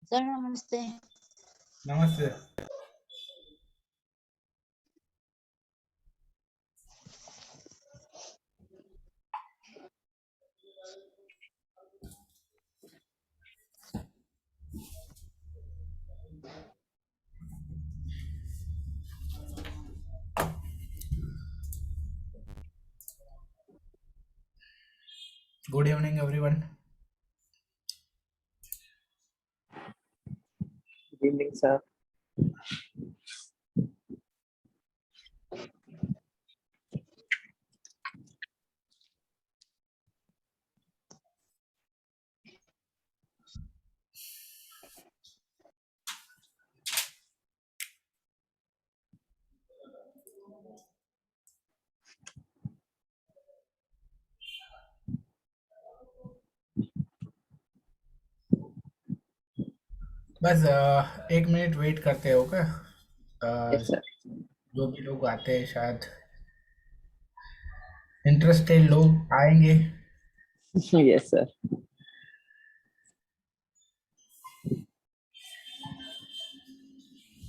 Sir नमस्ते। नमस्ते। Good evening everyone. Good evening, sir. बस एक मिनट वेट करते हो क्या? Yes, sir. जो भी लोग आते हैं शायद इंटरेस्टेड लोग आएंगे। Yes, sir.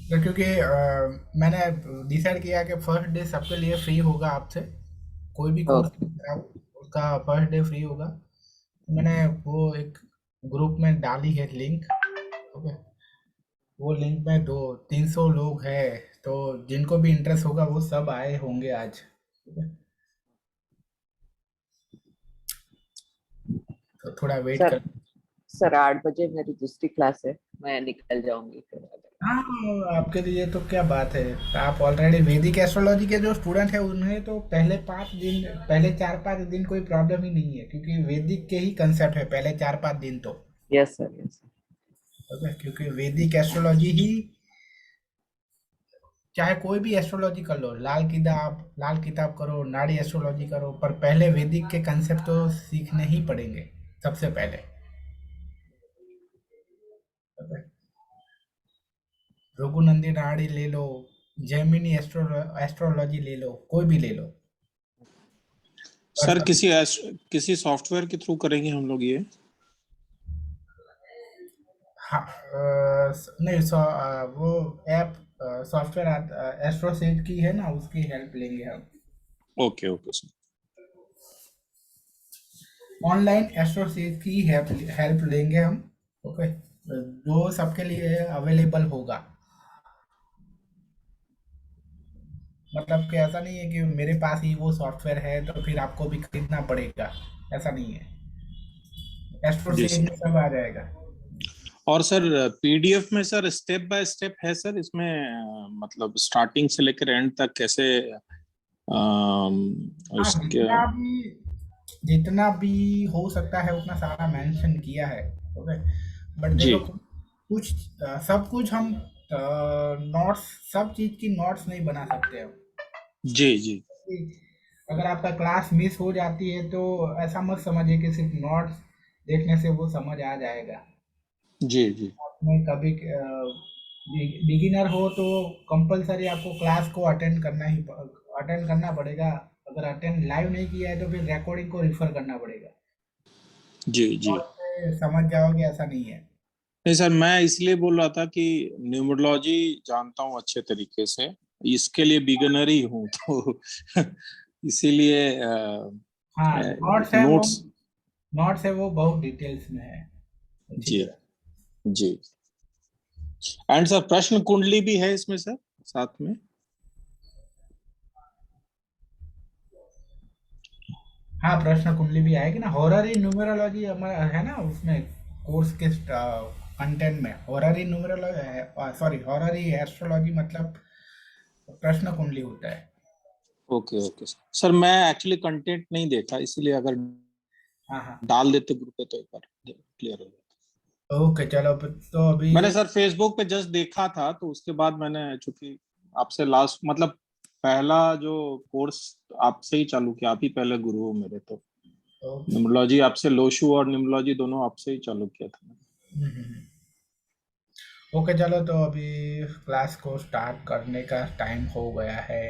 तो क्योंकि मैंने डिसाइड किया कि फर्स्ट डे सबके लिए फ्री होगा आपसे, कोई भी कोर्स Okay. उसका फर्स्ट डे फ्री होगा। मैंने वो एक ग्रुप में डाली है लिंक। ओके, वो लिंक में 200-300 लोग हैं, तो जिनको भी इंटरेस्ट होगा वो सब आए होंगे आज। ओके, तो थोड़ा वेट कर। सर 8 बजे मेरी दूसरी क्लास है, मैं निकल जाऊंगी फिर। हाँ, आपके लिए तो क्या बात है। आप ऑलरेडी वैदिक एस्ट्रोलॉजी के जो स्टूडेंट है उन्हें तो पहले 4-5 दिन कोई प्रॉब्लम ही नहीं है, क्योंकि वैदिक के ही कंसेप्ट है पहले 4-5 दिन तो। Yes sir, yes sir. Okay, क्योंकि वैदिक एस्ट्रोलॉजी ही, चाहे कोई भी एस्ट्रोलॉजी कर लो, लाल किताब करो, नाड़ी एस्ट्रोलॉजी करो, पर पहले वैदिक के कंसेप्ट तो सीखने ही पड़ेंगे सबसे पहले। ओके, रघुनंदी नाड़ी ले लो, जैमिनी एस्ट्रोलॉजी ले लो, कोई भी ले लो। सर किसी सॉफ्टवेयर के थ्रू करेंगे हम लोग ये? हाँ, नहीं, वो ऐप सॉफ्टवेयर एस्ट्रोसेज की है ना, उसकी हेल्प लेंगे हम। Okay okay sir. Online AstroSage की हेल्प लेंगे हम। ओके, जो सबके लिए अवेलेबल होगा। मतलब कि ऐसा नहीं है कि मेरे पास ही वो सॉफ्टवेयर है तो फिर आपको भी खरीदना पड़ेगा, ऐसा नहीं है। जी एस्ट्रोसेज में सर। सब आ जाएगा। और सर पीडीएफ में सर स्टेप बाय स्टेप है सर इसमें, मतलब स्टार्टिंग से लेकर एंड तक कैसे हाँ, उसके? जितना भी हो सकता है उतना सारा मेंशन किया है। ओके, बट जी देखो, कुछ सब कुछ हम नोट्स, सब चीज की नोट्स नहीं बना सकते हम। जी जी अगर आपका क्लास मिस हो जाती है तो ऐसा मत समझिए कि सिर्फ नोट्स देखने से वो समझ आ जाएगा। जी जी आपने कभी बिगिनर हो तो कंपलसरी आपको क्लास को अटेंड करना पड़ेगा। अगर अटेंड लाइव नहीं किया है तो फिर रिकॉर्डिंग को रिफर करना पड़ेगा। जी जी। नोट से समझ जाओगे ऐसा नहीं है। नहीं सर, मैं इसलिए बोल रहा था कि न्यूमरोलॉजी जानता हूँ अच्छे तरीके से, इसके लिए बिगिनर ही हूँ तो इसीलिए हाँ, नोट्स है वो, नोट्स। नोट्स है वो बहुत डिटेल्स में है, अच्छी जी तरह। जी। एंड सर प्रश्न कुंडली भी है इसमें सर साथ में? हाँ, प्रश्न कुंडली भी आएगी ना। हॉररी न्यूमेरोलॉजी हमारा है ना उसमें, कोर्स के कंटेंट में horary numerology, sorry, horary astrology मतलब प्रश्न कुंडली होता है। Okay okay sir. सर मैं एक्चुअली कंटेंट नहीं देखा, इसलिए अगर हाँ हाँ, डाल देते ग्रुप पे तो एक बार क्लियर हो जाता। ओके, चलो तो अभी। मैंने सर फेसबुक पे जस्ट देखा था, तो उसके बाद मैंने चूंकि आपसे लास्ट मतलब पहला जो कोर्स आपसे ही चालू किया, आप ही पहले गुरु हो मेरे, तो ओके। न्यूमरोलॉजी आपसे, लोशु और न्यूमरोलॉजी दोनों आपसे ही चालू किया था। ओके, चलो तो अभी क्लास को स्टार्ट करने का टाइम हो गया है।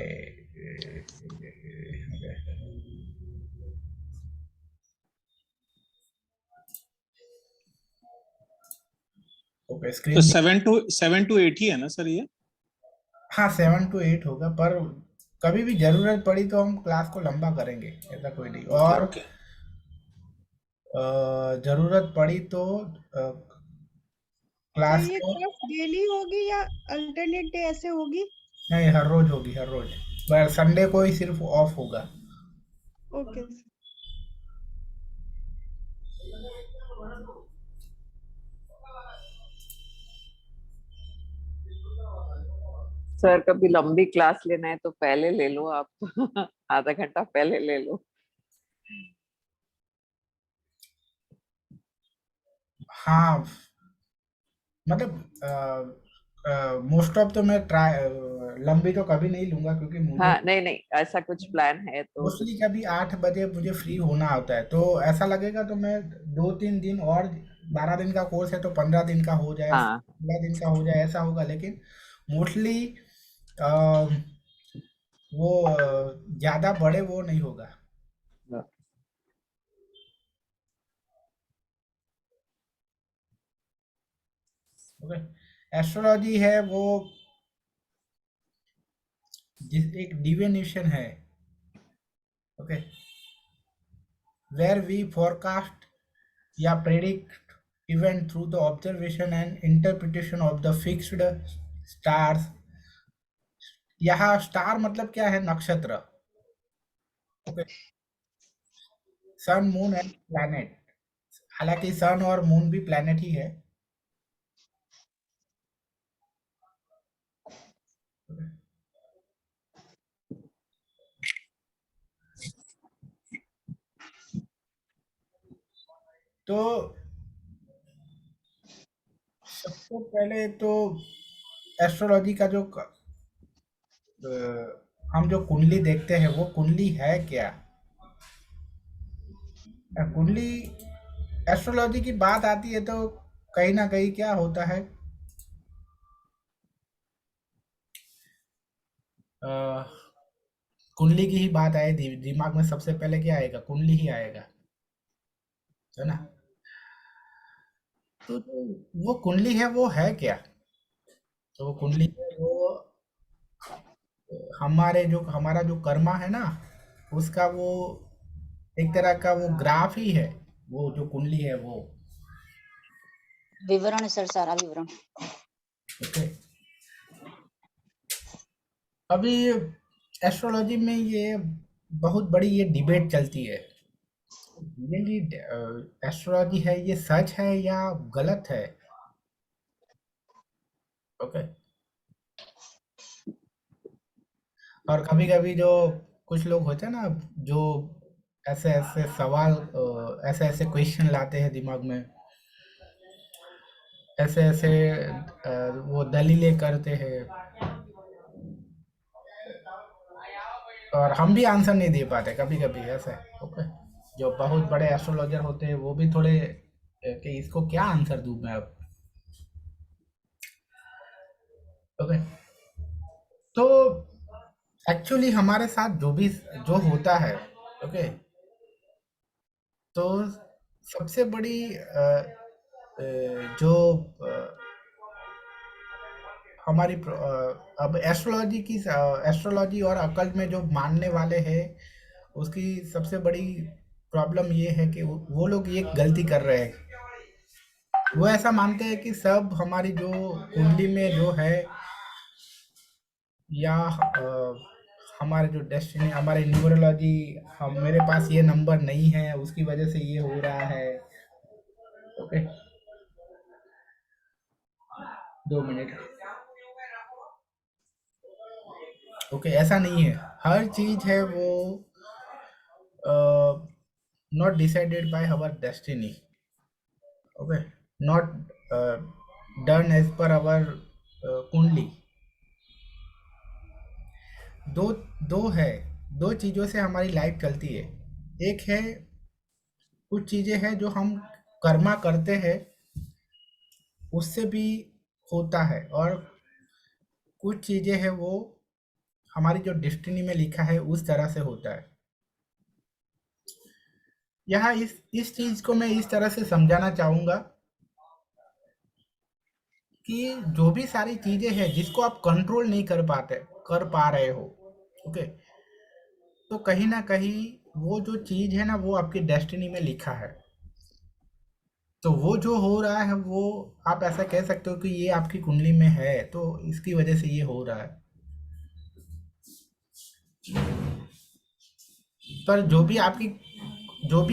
ओके, तो स्क्रीन 7 to 8 ही है ना सर ये? हाँ 7 to 8 होगा, पर कभी भी जरूरत पड़ी तो हम क्लास को लंबा करेंगे, ऐसा कोई नहीं। ओके और ओके। जरूरत पड़ी तो सर क्लास ये को क्लास डेली होगी या अल्टरनेट डे ऐसे होगी? नहीं, हर रोज होगी, हर रोज, पर संडे को ही सिर्फ ऑफ होगा। Okay sir. सर कभी लंबी क्लास लेना है तो पहले ले लो आप। आधा घंटा पहले ले लो। हाँ, मतलब मोस्ट ऑफ तो मैं ट्राई लंबी तो कभी नहीं लूंगा, क्योंकि मुझे हाँ नहीं नहीं, ऐसा कुछ प्लान है तो मोस्टली कभी 8 बजे मुझे फ्री होना होता है, तो ऐसा लगेगा तो मैं 2-3 दिन और, 12 दिन का कोर्स है तो 15 दिन का हो जाए, हाँ 16 दिन का हो जाए, ऐसा होगा। लेकिन मोस्टली वो ज्यादा बड़े वो नहीं होगा। ओके, एस्ट्रोलॉजी है वो जिस एक डिविनेशन है, ओके, वेयर वी फोरकास्ट या predict event through the observation and interpretation of the fixed stars. यहाँ स्टार मतलब क्या है? नक्षत्र। Okay, sun, moon and planet. हालांकि सन और मून भी प्लैनेट ही है। तो सबसे पहले तो एस्ट्रोलॉजी का जो हम जो कुंडली देखते हैं वो कुंडली है क्या? कुंडली, एस्ट्रोलॉजी की बात आती है तो कहीं ना कहीं क्या होता है, अ, कुंडली की ही बात आए, दिमाग में सबसे पहले क्या आएगा? कुंडली ही आएगा, है ना? तो जो वो कुंडली है वो है क्या? तो वो कुंडली है वो हमारा जो कर्मा है ना, उसका वो एक तरह का वो ग्राफ ही है, वो जो कुंडली है वो। विवरण है सर, सारा विवरण। ओके, अभी एस्ट्रोलॉजी में ये बहुत बड़ी ये डिबेट चलती है, ये एस्ट्रोलॉजी है ये सच है या गलत है? ओके, और कभी कभी जो कुछ लोग होते हैं ना, जो ऐसे ऐसे सवाल, ऐसे ऐसे क्वेश्चन लाते हैं दिमाग में, ऐसे ऐसे वो दलीलें करते हैं, और हम भी आंसर नहीं दे पाते कभी कभी ऐसे। ओके, जो बहुत बड़े एस्ट्रोलॉजर होते हैं वो भी थोड़े कि इसको क्या आंसर दूं मैं अब। ओके, तो एक्चुअली हमारे साथ जो होता है, ओके, तो सबसे बड़ी जो हमारी अब एस्ट्रोलॉजी और अकल्ट में जो मानने वाले हैं, उसकी सबसे बड़ी प्रॉब्लम ये है कि वो लोग ये गलती कर रहे हैं। वो ऐसा मानते हैं कि सब हमारी जो कुंडली में जो है, या हमारे जो डेस्टिनी, हमारे न्यूमरोलॉजी, हम मेरे पास ये नंबर नहीं है उसकी वजह से ये हो रहा है। Okay, 2 minute. ओके, ऐसा नहीं है, हर चीज है वो not decided by our destiny. Okay, not done as per our kundli. दो दो है, दो चीजों से हमारी लाइफ चलती है। एक है, कुछ चीजें हैं जो हम कर्मा करते हैं, उससे भी होता है, और कुछ चीजें हैं वो हमारी जो डेस्टिनी में लिखा है उस तरह से होता है। यहाँ इस चीज को मैं इस तरह से समझाना चाहूंगा कि जो भी सारी चीजें हैं जिसको आप कंट्रोल नहीं कर पा रहे हो, ओके, तो कहीं ना कहीं वो जो चीज है ना वो आपकी डेस्टिनी में लिखा है। तो वो जो हो रहा है वो आप ऐसा कह सकते हो कि ये आपकी कुंडली में है, तो इसकी वजह से ये हो रहा है। पर जो भी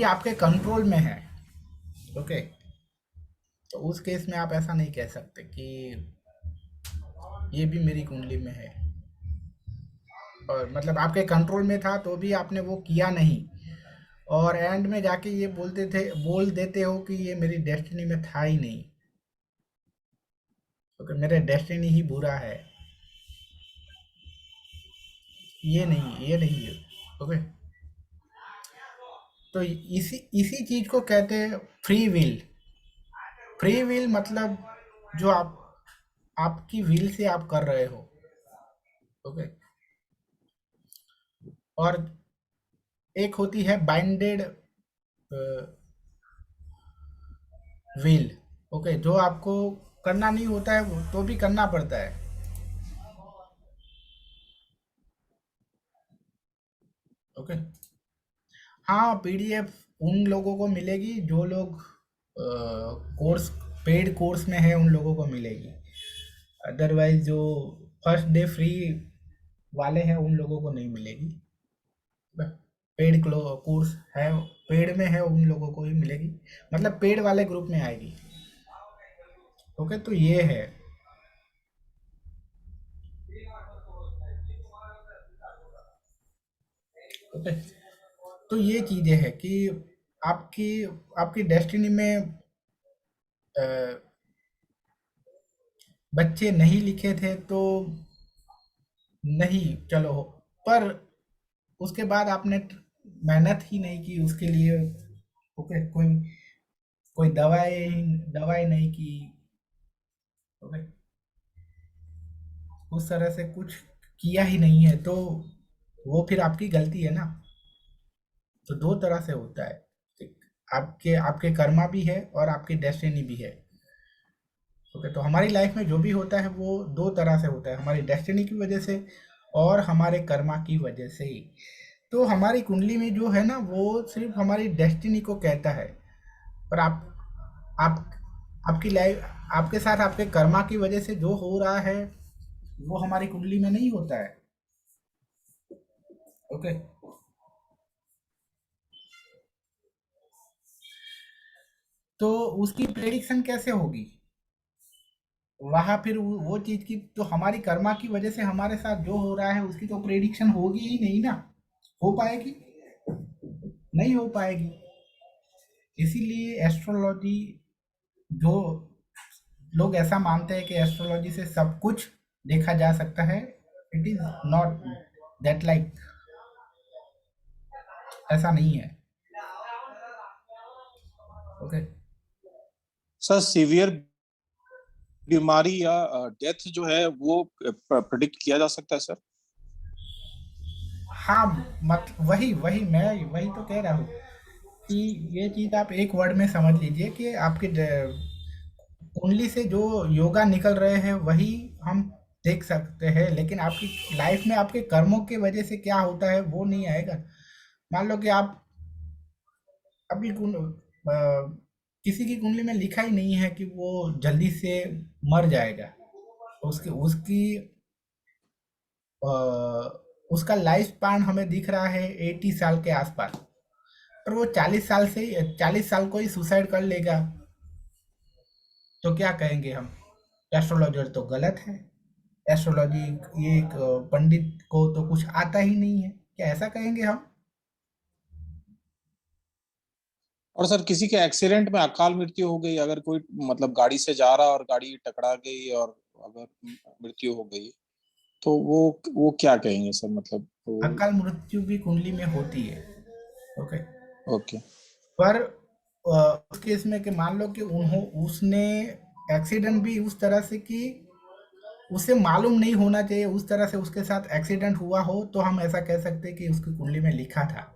आपके कंट्रोल में है, ओके, तो उस केस में आप ऐसा नहीं कह सकते कि ये भी मेरी कुंडली में है, और मतलब आपके कंट्रोल में था तो भी आपने वो किया नहीं, और एंड में जाके ये बोल देते हो कि ये मेरी डेस्टिनी में था ही नहीं, ओके, मेरा डेस्टिनी ही बुरा है। ये नहीं है, ओके। तो इसी चीज को कहते हैं फ्री विल। फ्री विल मतलब जो आपकी विल से आप कर रहे हो, ओके। और एक होती है बाइंडेड विल, ओके, जो आपको करना नहीं होता है वो तो भी करना पड़ता है, ओके। हाँ, पीडीएफ उन लोगों को मिलेगी जो लोग कोर्स पेड कोर्स में है, उन लोगों को मिलेगी। अदरवाइज जो फर्स्ट डे फ्री वाले हैं उन लोगों को नहीं मिलेगी। पेड कोर्स है, पेड में है, उन लोगों को ही मिलेगी, मतलब पेड वाले ग्रुप में आएगी, ओके। तो ये है, ओके। तो ये चीजें है कि आपकी आपकी डेस्टिनी में अ, बच्चे नहीं लिखे थे तो नहीं, चलो, पर उसके बाद आपने मेहनत ही नहीं की उसके लिए, ओके, कोई दवाई नहीं की, ओके, उस तरह से कुछ किया ही नहीं है, तो वो फिर आपकी गलती है ना। तो दो तरह से होता है, आपके आपके कर्मा भी है और आपकी डेस्टिनी भी है, ओके। तो हमारी लाइफ में जो भी होता है वो दो तरह से होता है, हमारी डेस्टिनी की वजह से और हमारे कर्मा की वजह से ही। तो हमारी कुंडली में जो है ना वो सिर्फ हमारी डेस्टिनी को कहता है, पर आप आपकी लाइफ, आपके साथ आपके कर्मा की वजह से जो हो रहा है वो हमारी कुंडली में नहीं होता है, ओके। तो उसकी प्रेडिक्शन कैसे होगी वहां, फिर वो चीज की तो हमारी कर्मा की वजह से हमारे साथ जो हो रहा है उसकी तो प्रेडिक्शन होगी ही नहीं ना, हो पाएगी, नहीं हो पाएगी। इसीलिए एस्ट्रोलॉजी, जो लोग ऐसा मानते हैं कि एस्ट्रोलॉजी से सब कुछ देखा जा सकता है, it is not that, like ऐसा नहीं है, ओके। सर सीवियर बीमारी या डेथ जो है वो प्रेडिक्ट किया जा सकता है सर? हाँ, मत वही वही मैं वही तो कह रहा हूँ कि ये चीज आप एक वर्ड में समझ लीजिए कि आपके कुंडली से जो योगा निकल रहे हैं वही हम देख सकते हैं, लेकिन आपकी लाइफ में आपके कर्मों की वजह से क्या होता है वो नहीं आएगा। मान लो कि आप अभी किसी की कुंडली में लिखा ही नहीं है कि वो जल्दी से मर जाएगा, तो अ, उसका लाइफ स्पान हमें दिख रहा है 80 साल के आसपास, पर वो 40 साल को ही सुसाइड कर लेगा, तो क्या कहेंगे हम, एस्ट्रोलॉजर तो गलत है, एस्ट्रोलॉजी, ये एक पंडित को तो कुछ आता ही नहीं है, क्या ऐसा कहेंगे हम? और सर किसी के एक्सीडेंट में अकाल मृत्यु हो गई, अगर कोई मतलब गाड़ी से जा रहा और गाड़ी टकरा गई और अगर मृत्यु हो गई, तो वो क्या कहेंगे सर, मतलब अकाल मृत्यु भी कुंडली में होती है, ओके। ओके। पर उस केस में कि मान लो कि उसने एक्सीडेंट भी उस तरह से कि उसे मालूम नहीं होना चाहिए, उस तरह से उसके साथ एक्सीडेंट हुआ हो, तो हम ऐसा कह सकते हैं कि उसकी कुंडली में लिखा था,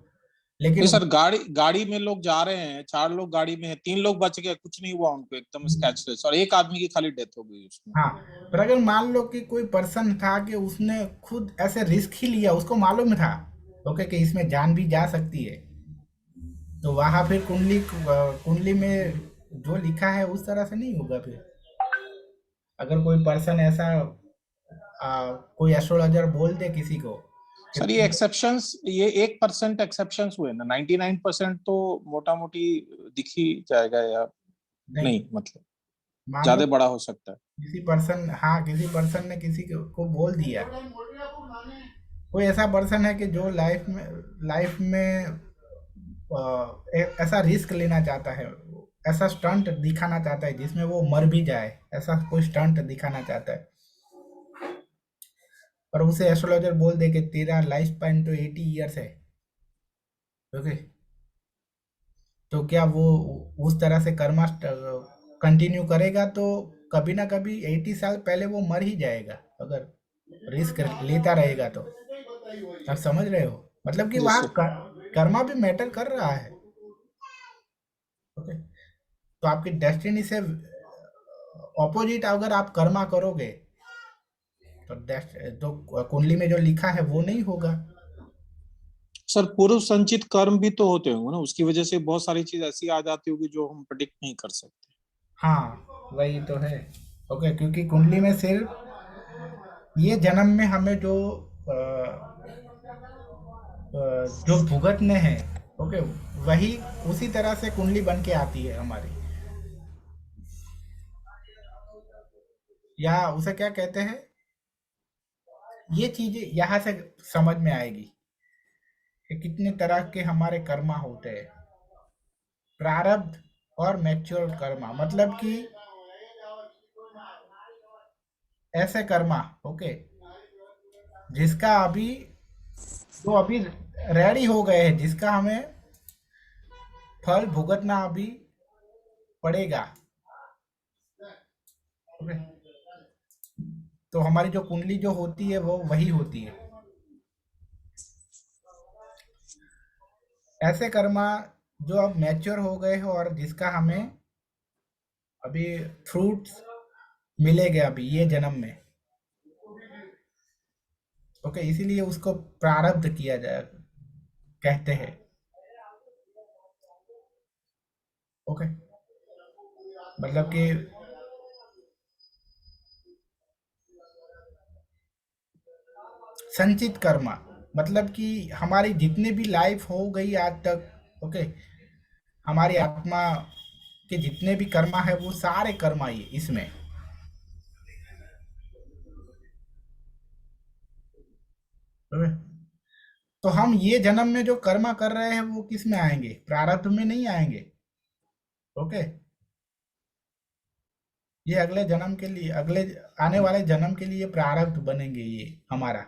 लेकिन नहीं सर, गाड़ी गाड़ी में लोग जा रहे हैं, 4 लोग गाड़ी में है, 3 लोग बच गए, कुछ नहीं हुआ उनको, एकदम स्क्रैचलेस, और एक आदमी की खाली डेथ हो गई उसमें। हाँ, पर अगर मान लो कि कोई पर्सन था कि उसने खुद ऐसे रिस्क ही लिया, उसको मालूम था ओके कि इसमें जान भी जा सकती है, तो वहां फिर कुंडली में जो लिखा है उस तरह से नहीं होगा फिर। अगर कोई पर्सन ऐसा कोई एस्ट्रोलॉजर बोल दे किसी को कि सर ये एक्सेप्शंस, ये 1% एक्सेप्शंस हुए ना, 99% तो मोटा मोटी दिख ही जाएगा, या नहीं, नहीं मतलब मान लो ज्यादा बड़ा हो सकता है। किसी पर्सन ने किसी को बोल दिया, कोई ऐसा पर्सन है कि जो लाइफ में ऐसा रिस्क लेना चाहता है, ऐसा स्टंट दिखाना चाहता है जिसमें वो मर भी जाए, ऐसा कोई स्टंट दिखाना चाहता है, पर उसे एस्ट्रोलॉजर बोल दे कि तेरा लाइफ स्पैन तो 80 ईयर्स है ओके, तो क्या वो उस तरह से कर्मा कंटिन्यू करेगा, तो कभी ना कभी 80 साल पहले वो मर ही जाएगा अगर रिस्क लेता रहेगा तो। आप समझ रहे हो, मतलब कि जी वहाँ सर। कर्मा भी मैटर कर रहा है ओके। तो आपकी डेस्टिनी से ऑपोजिट अगर आप कर्मा करोगे तो कुंडली में जो लिखा है वो नहीं होगा। सर पूर्व संचित कर्म भी तो होते होंगे ना, उसकी वजह से बहुत सारी चीज ऐसी आ जाती होगी जो हम प्रेडिक्ट नहीं कर सकते। हाँ, वही तो है ओके, क्योंकि कुंडली में सिर्फ ये जन्म में हमें जो भुगतने हैं ओके, वही उसी तरह से कुंडली बन के आती है हमारी, या उसे क्या कहते हैं, ये चीजें यहाँ से समझ में आएगी कि कितने तरह के हमारे कर्मा होते हैं। प्रारब्ध और मैच्योर कर्मा, मतलब कि ऐसे कर्मा ओके जिसका अभी जो अभी रेडी हो गए हैं, जिसका हमें फल भुगतना अभी पड़ेगा ओके। तो हमारी जो कुंडली जो होती है वो वही होती है। ऐसे कर्मा जो अब मैच्योर हो गए हो और जिसका हमें अभी फ्रूट्स मिलेंगे अभी ये जन्म में ओके, इसीलिए उसको प्रारब्ध किया जाए कहते हैं ओके। मतलब कि संचित कर्मा, मतलब कि हमारी जितनी भी लाइफ हो गई आज तक ओके, हमारी आत्मा के जितने भी कर्मा है वो सारे कर्मा ही इसमें ओके? तो हम ये जन्म में जो कर्मा कर रहे हैं वो किस में आएंगे, प्रारब्ध में नहीं आएंगे ओके। ये अगले जन्म के लिए, अगले आने वाले जन्म के लिए प्रारब्ध बनेंगे ये हमारा।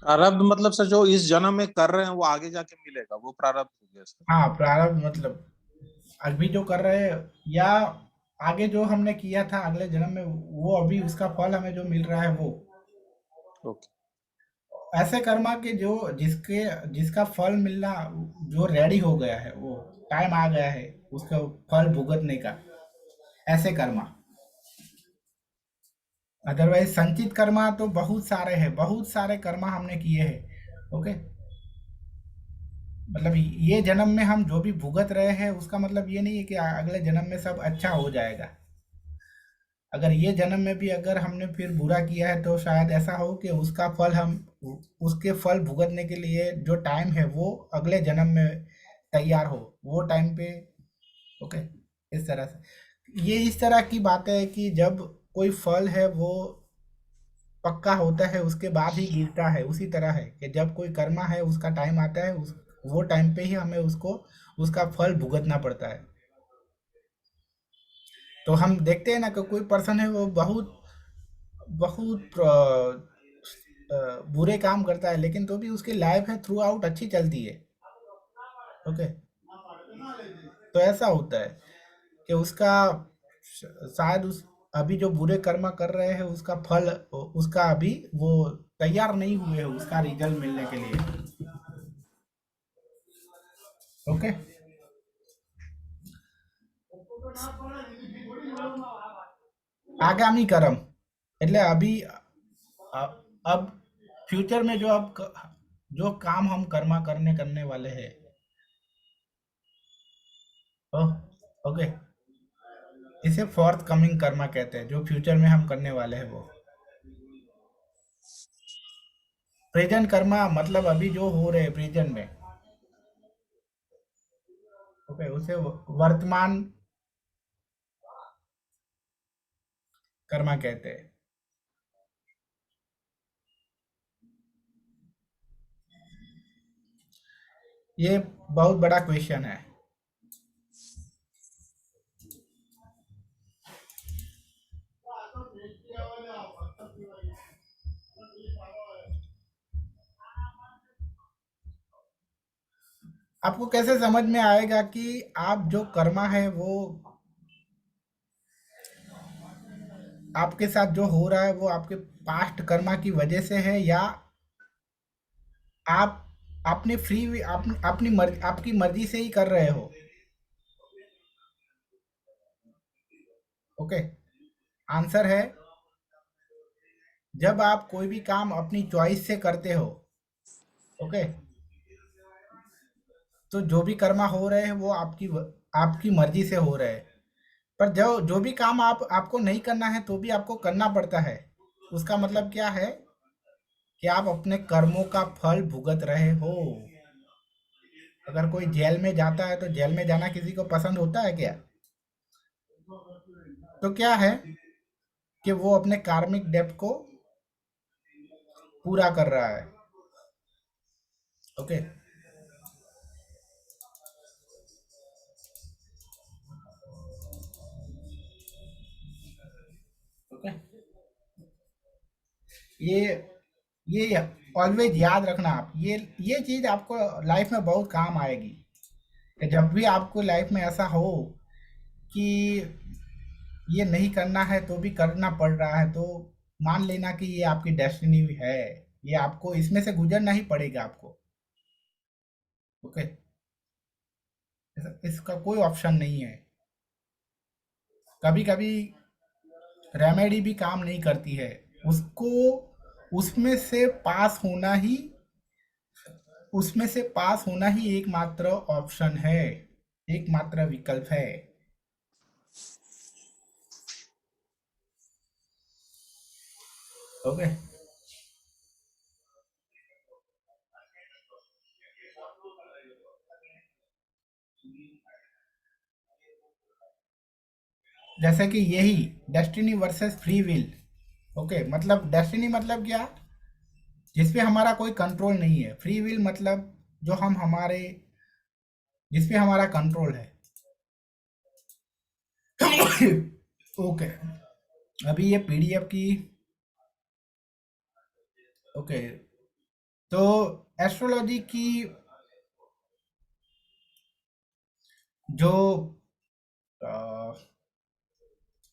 प्रारब्ध मतलब सर जो इस जन्म में कर रहे हैं वो आगे जाके मिलेगा, वो प्रारब्ध हो गया सर। हाँ, प्रारब्ध मतलब अभी जो कर रहे हैं या आगे जो हमने किया था अगले जन्म में, वो अभी उसका फल हमें जो मिल रहा है वो। ओके। ऐसे कर्मा के जो जिसका फल मिलना जो रेडी हो गया है, वो टाइम आ गया है उसका फल भुगतने का, ऐसे कर्मा। अदरवाइज संचित कर्मा तो बहुत सारे हैं, बहुत सारे कर्मा हमने किए हैं ओके। मतलब ये जन्म में हम जो भी भुगत रहे हैं उसका मतलब ये नहीं है कि अगले जन्म में सब अच्छा हो जाएगा। अगर ये जन्म में भी अगर हमने फिर बुरा किया है तो शायद ऐसा हो कि उसके फल भुगतने के लिए जो टाइम है वो अगले जन्म में तैयार हो, वो टाइम पे ओके। इस तरह से ये इस तरह की बात है कि जब कोई फल है वो पक्का होता है उसके बाद ही गिरता है, उसी तरह है कि जब कोई कर्मा है उसका टाइम आता है, उस वो टाइम पे ही हमें उसको उसका फल भुगतना पड़ता है। तो हम देखते हैं ना कि कोई पर्सन है वो बहुत बहुत बुरे काम करता है, लेकिन तो भी उसकी लाइफ है थ्रू आउट अच्छी चलती है ओके। तो ऐसा होता है। कि उसका शायद उस अभी जो बुरे कर्म कर रहे हैं उसका फल उसका अभी वो तैयार नहीं हुए हैं उसका रिजल्ट मिलने के लिए। ओके, आगामी कर्म એટલે अभी अब फ्यूचर में जो जो काम हम कर्मा करने करने वाले हैं। ओके, इसे फोर्थ कमिंग कर्मा कहते हैं, जो फ्यूचर में हम करने वाले हैं वो। प्रेजेंट कर्मा मतलब अभी जो हो रहे हैं प्रेजेंट में। ओके, उसे वर्तमान कर्मा कहते हैं। ये बहुत बड़ा क्वेश्चन है। आपको कैसे समझ में आएगा कि आप जो कर्मा है वो आपके साथ जो हो रहा है वो आपके पास्ट कर्मा की वजह से है, या आप अपनी अपनी मर्जी आपकी मर्जी से ही कर रहे हो? ओके, आंसर है जब आप कोई भी काम अपनी चॉइस से करते हो, ओके, तो जो भी कर्मा हो रहे हैं वो आपकी मर्जी से हो रहे हैं। पर जो जो भी काम आपको नहीं करना है तो भी आपको करना पड़ता है। उसका मतलब क्या है कि आप अपने कर्मों का फल भुगत रहे हो। अगर कोई जेल में जाता है तो जेल में जाना किसी को पसंद होता है क्या? तो क्या है कि वो अपने कार्मिक डेब्ट को पूरा कर रहा है। ओके, ओके, ये ये ऑलवेज याद रखना आप, ये चीज आपको लाइफ में बहुत काम आएगी कि जब भी आपको लाइफ में ऐसा हो कि ये नहीं करना है तो भी करना पड़ रहा है, तो मान लेना कि ये आपकी डेस्टिनी है। ये आपको इसमें से गुजरना ही पड़ेगा आपको। ओके, इसका कोई ऑप्शन नहीं है। कभी कभी रेमेडी भी काम नहीं करती है, उसको उसमें से पास होना ही उसमें से पास होना ही एकमात्र ऑप्शन है, एकमात्र विकल्प है। ओके, जैसे कि यही destiny versus free will. Okay, मतलब डेस्टिनी मतलब क्या? जिस पे हमारा कोई कंट्रोल नहीं है। फ्री विल मतलब जो हम हमारे जिस पे हमारा कंट्रोल है। ओके, अभी ये पीडीएफ की। ओके, तो एस्ट्रोलॉजी की जो अ,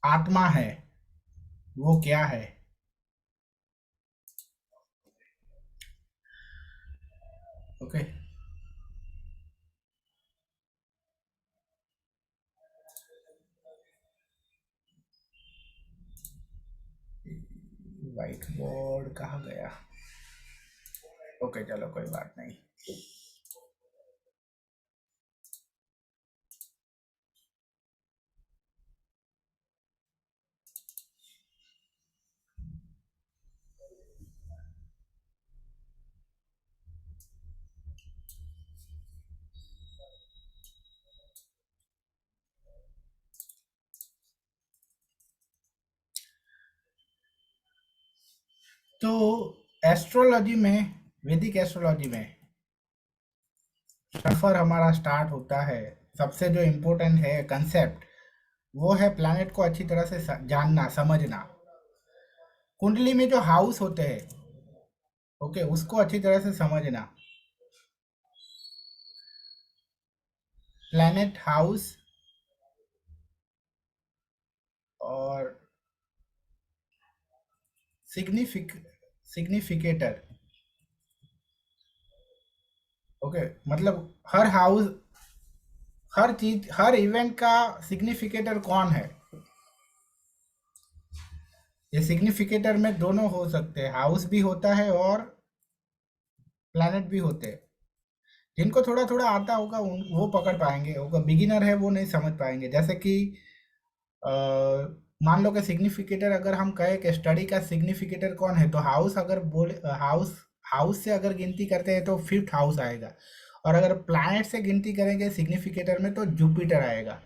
आत्मा है वो क्या है? ओके, व्हाइट बोर्ड कहाँ गया? ओके, चलो कोई बात नहीं। तो एस्ट्रोलॉजी में, वैदिक एस्ट्रोलॉजी में सफर हमारा स्टार्ट होता है। सबसे जो इम्पोर्टेंट है कंसेप्ट वो है प्लैनेट को अच्छी तरह से जानना, समझना। कुंडली में जो हाउस होते हैं, ओके, उसको अच्छी तरह से समझना। प्लैनेट हाउस और सिग्निफिकेटर। ओके, मतलब हर हाउस, हर चीज, हर इवेंट का सिग्निफिकेटर कौन है। ये सिग्निफिकेटर में दोनों हो सकते हैं, हाउस भी होता है और प्लैनेट भी होते हैं। जिनको थोड़ा थोड़ा आता होगा उन वो पकड़ पाएंगे, होगा बिगिनर है वो नहीं समझ पाएंगे। जैसे कि अ, मान लो कि सिग्निफिकेटर अगर हम कहें कि स्टडी का सिग्निफिकेटर कौन है, तो हाउस अगर बोले, हाउस हाउस से अगर गिनती करते हैं तो फिफ्थ हाउस आएगा। और अगर प्लैनेट से गिनती करेंगे सिग्निफिकेटर में तो जुपिटर आएगा।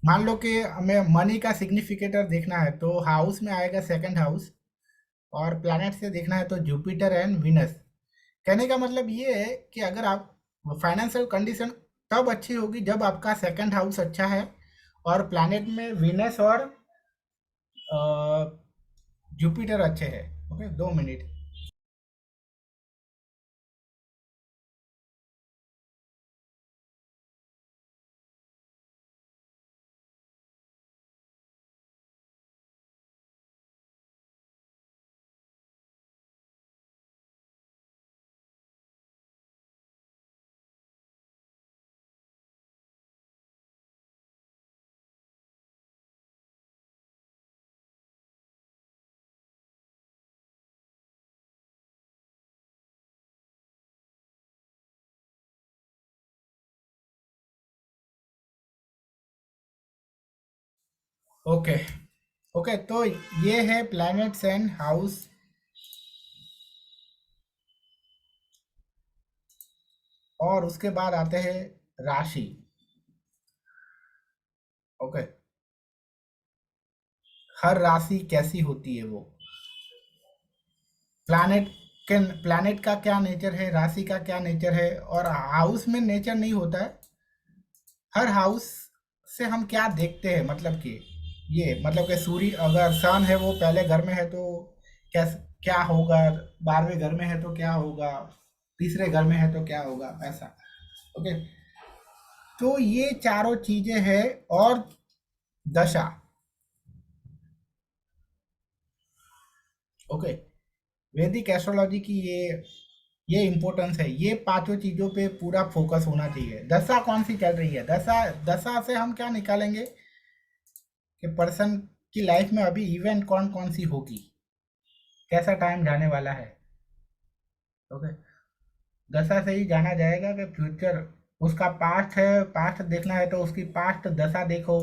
मान लो कि हमें मनी का सिग्निफिकेटर देखना है तो हाउस में आएगा सेकंड हाउस, और प्लैनेट से देखना है तो जुपिटर एंड विनस। कहने का मतलब ये है कि अगर आप फाइनेंशियल कंडीशन तब अच्छी होगी जब आपका सेकंड हाउस अच्छा है और प्लैनेट में विनस और जुपिटर अच्छे हैं। Okay, 2 minute. ओके। ओके, तो ये है प्लैनेट्स एंड हाउस। और उसके बाद आते हैं राशि। ओके, हर राशि कैसी होती है वो, प्लैनेट के, प्लैनेट का क्या नेचर है, राशि का क्या नेचर है, और हाउस में नेचर नहीं होता है। हर हाउस से हम क्या देखते हैं, मतलब कि ये मतलब कि सूर्य अगर सन है वो पहले घर में है तो कैस क्या होगा, 12वें घर में है तो क्या होगा, तीसरे घर में है तो क्या होगा, ऐसा। ओके, तो ये चारों चीजें हैं। और दशा। ओके, वैदिक एस्ट्रोलॉजी की ये इम्पोर्टेंस है, ये पांचों चीजों पे पूरा फोकस होना चाहिए। दशा कौन सी चल रही है, दशा, दशा से हम क्या निकालेंगे कि पर्सन की लाइफ में अभी इवेंट कौन कौन सी होगी, कैसा टाइम जाने वाला है। ओके, दशा से ही जाना जाएगा कि फ्यूचर, उसका पास्ट है, पास्ट देखना है तो उसकी पास्ट दशा देखो।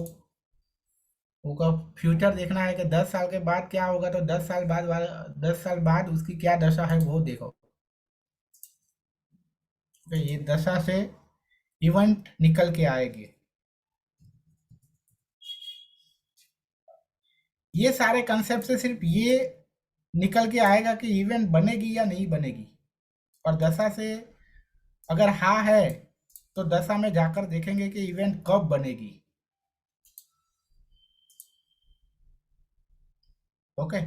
उसका फ्यूचर देखना है कि 10 साल के बाद क्या होगा, तो 10 साल बाद वाला, 10 साल बाद उसकी क्या दशा है वो देखो। तो ये दशा से इवेंट निकल के आएगी। ये सारे कंसेप्ट से सिर्फ ये निकल के आएगा कि इवेंट बनेगी या नहीं बनेगी। और दशा से अगर हाँ है तो दशा में जाकर देखेंगे कि इवेंट कब बनेगी। ओके,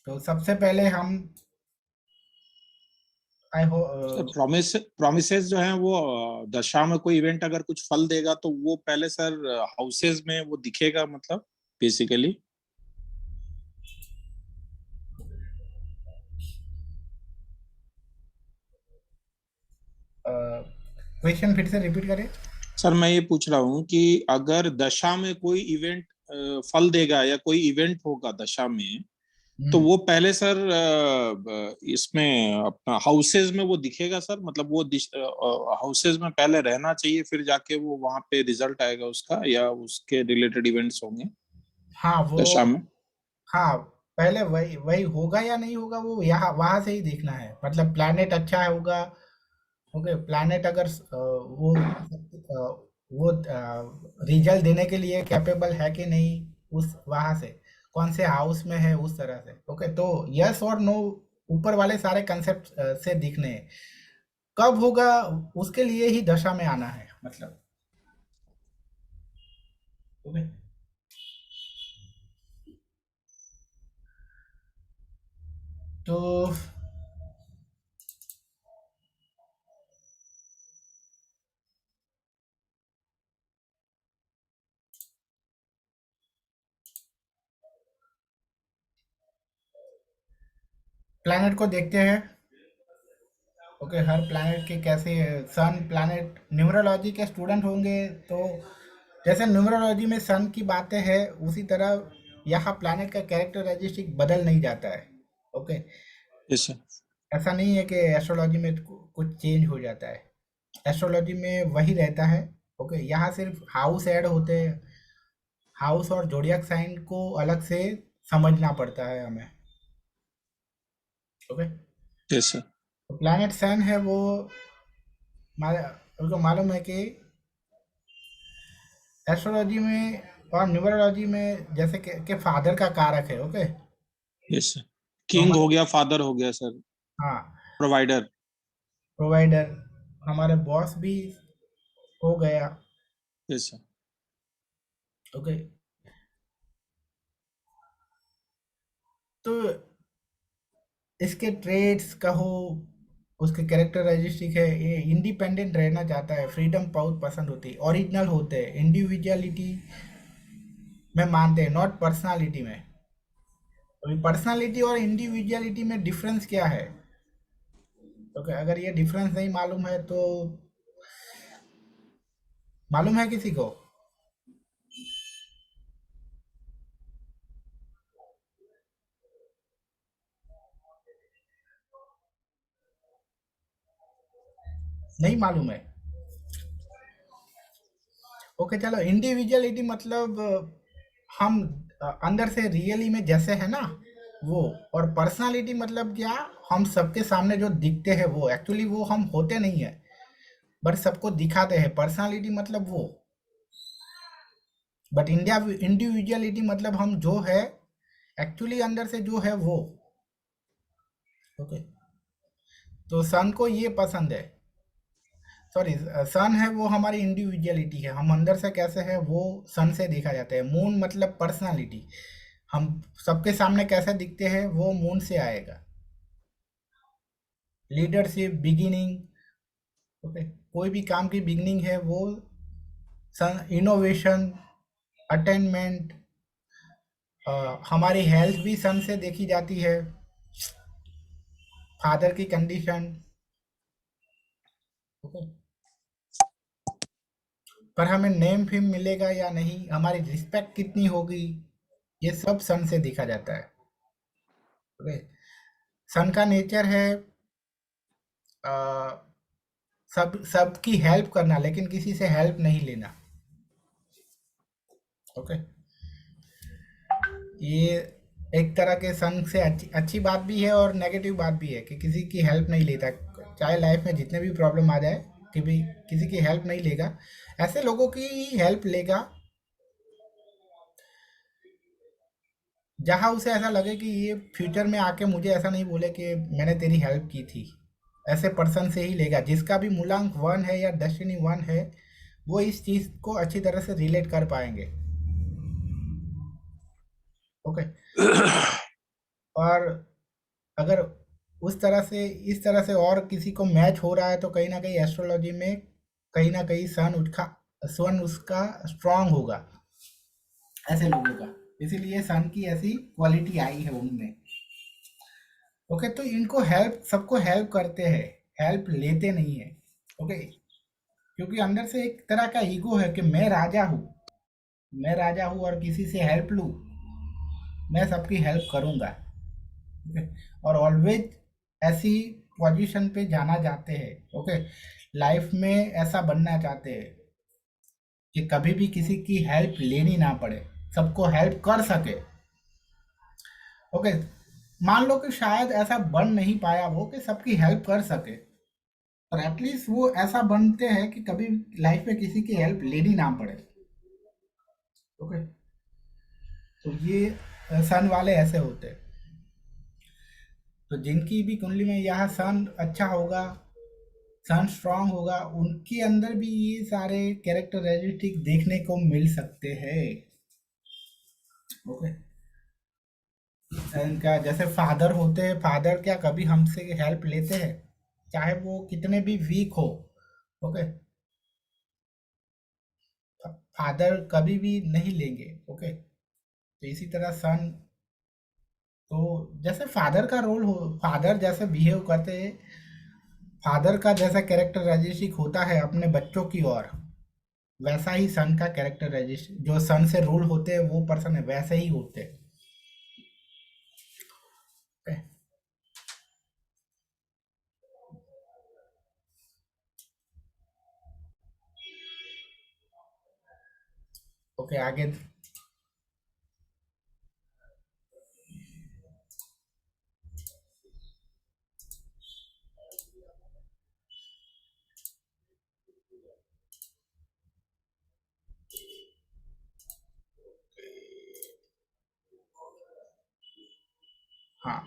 तो सबसे पहले हम आई हो सर प्रोमिसेस जो है वो दशा में कोई इवेंट अगर कुछ फल देगा तो वो पहले सर हाउसेज में वो दिखेगा, मतलब बेसिकली। क्वेश्चन फिर से रिपीट करें। सर मैं ये पूछ रहा हूँ कि अगर दशा में कोई इवेंट फल देगा या कोई इवेंट होगा दशा में, तो वो पहले सर इसमें अपना हाउसेज में वो दिखेगा सर, मतलब वो हाउसेज में पहले रहना चाहिए फिर जाके वो वहां पे रिजल्ट आएगा उसका, या उसके रिलेटेड इवेंट्स होंगे हाँ वो, दशा में। हाँ, पहले वही वही होगा या नहीं होगा वो यहाँ वहां से ही देखना है। मतलब प्लैनेट अच्छा होगा। ओके, प्लैनेट अगर वो रिजल्ट देने के लिए कैपेबल है कि नहीं, उस वहां से कौन से हाउस में है उस तरह से। ओके, तो यस और नो ऊपर वाले सारे कंसेप्ट से दिखने हैं। कब होगा उसके लिए ही दशा में आना है, मतलब। ओके, तो प्लैनेट को देखते हैं। ओके, हर प्लैनेट के कैसे सन प्लैनेट न्यूमरोलॉजी के स्टूडेंट होंगे तो जैसे न्यूमरोलॉजी में सन की बातें हैं उसी तरह यहाँ प्लैनेट का कैरेक्टरिस्टिक बदल नहीं जाता है। Okay, yes sir. ऐसा नहीं है कि एस्ट्रोलॉजी में कुछ चेंज हो जाता है, एस्ट्रोलॉजी में वही रहता है। ओके, यहाँ सिर्फ हाउस ऐड होते हैं, हाउस और जोडियक साइन को अलग से समझना पड़ता है हमें। Okay, yes sir. तो प्लैनेट सन है वो उनको मालूम है कि एस्ट्रोलॉजी में और न्यूमरोलॉजी में जैसे कि फादर का कारक है। Okay, yes sir. तो किंग हो हमारे गया, फादर हो गया सर, हाँ प्रोवाइडर। प्रोवाइडर, हमारे बॉस भी हो गया। Yes sir. ओके, तो इसके ट्रेड्स कहो, उसके कैरेक्टरिस्टिक है, ये इंडिपेंडेंट रहना चाहता है, फ्रीडम बहुत पसंद होती है, ओरिजिनल होते हैं, इंडिविजुअलिटी में मानते हैं, नॉट पर्सनालिटी में। अभी पर्सनालिटी और इंडिविजुअलिटी में डिफरेंस क्या है? ओके, अगर ये डिफरेंस नहीं मालूम है तो मालूम है किसी को? नहीं मालूम है? ओके, चलो, इंडिविजुअलिटी मतलब हम अंदर से रियली में जैसे है ना वो, और पर्सनालिटी मतलब क्या, हम सबके सामने जो दिखते हैं वो एक्चुअली वो हम होते नहीं है, बट सबको दिखाते हैं। पर्सनालिटी मतलब वो, बट इंडिया इंडिविजुअलिटी मतलब हम जो है एक्चुअली अंदर से जो है वो। ओके, तो सन को ये पसंद है, सॉरी, सन है वो हमारी इंडिविजुअलिटी है, हम अंदर से कैसे है वो सन से देखा जाता है। मून मतलब पर्सनालिटी, हम सबके सामने कैसे दिखते हैं वो मून से आएगा। लीडरशिप, बिगिनिंग, ओके, कोई भी काम की बिगिनिंग है वो सन, इनोवेशन, अटेनमेंट, हमारी हेल्थ भी सन से देखी जाती है, फादर की कंडीशन। ओके, पर हमें नेम फेम मिलेगा या नहीं, हमारी रिस्पेक्ट कितनी होगी, ये सब सन से देखा जाता है। ओके, सन का नेचर है अ, सबकी हेल्प करना, लेकिन किसी से हेल्प नहीं लेना। ओके, ये एक तरह के सन से अच्छी अच्छी बात भी है और नेगेटिव बात भी है कि किसी की हेल्प नहीं लेता, चाहे लाइफ में जितने भी प्रॉब्लम आ जाए कि भी किसी की हेल्प नहीं लेगा, ऐसे लोगों की ही हेल्प लेगा जहाँ उसे ऐसा लगे कि ये फ्यूचर में आके मुझे ऐसा नहीं बोले कि मैंने तेरी हेल्प की थी। ऐसे पर्सन से ही लेगा जिसका भी मूलांक 1 है या डेस्टिनी 1 है, वो इस चीज़ को अच्छी तरह से रिलेट कर पाएंगे। ओके, और अगर उस तरह से इस तरह से और किसी को मैच हो रहा है तो कहीं ना कहीं एस्ट्रोलॉजी में कहीं ना कहीं सन उसका स्ट्रांग होगा ऐसे लोगों का, इसीलिए सन की ऐसी क्वालिटी आई है उनमें। ओके, तो इनको हेल्प, सबको हेल्प करते हैं, हेल्प लेते नहीं है। ओके, क्योंकि अंदर से एक तरह का ईगो है कि मैं राजा हूँ, मैं राजा हूँ और किसी से हेल्प लूँ, मैं सबकी हेल्प करूँगा। ओके, और ऑलवेज ऐसी पोजीशन पे जाना चाहते हैं। ओके, लाइफ में ऐसा बनना चाहते हैं कि कभी भी किसी की हेल्प लेनी ना पड़े, सबको हेल्प कर सके। ओके, मान लो कि शायद ऐसा बन नहीं पाया वो कि सबकी हेल्प कर सके, पर एटलीस्ट वो ऐसा बनते हैं कि कभी लाइफ में किसी की हेल्प लेनी ना पड़े। ओके, तो ये सन वाले ऐसे होते हैं। तो जिनकी भी कुंडली में यहाँ सन अच्छा होगा, सन स्ट्रांग होगा, उनके अंदर भी ये सारे कैरेक्टरिस्टिक देखने को मिल सकते हैं। ओके, इनका जैसे फादर होते हैं, फादर क्या कभी हमसे हेल्प लेते हैं, चाहे वो कितने भी वीक हो। ओके, फादर कभी भी नहीं लेंगे। ओके, तो इसी तरह सन तो जैसे फादर का रोल हो, फादर जैसे बिहेव करते हैं, फादर का जैसा कैरेक्टरिस्टिक होता है अपने बच्चों की ओर, वैसा ही सन का कैरेक्टरिस्टिक, जो सन से रूल होते हैं वो पर्सन है वैसे ही होते हैं। ओके, आगे। हाँ,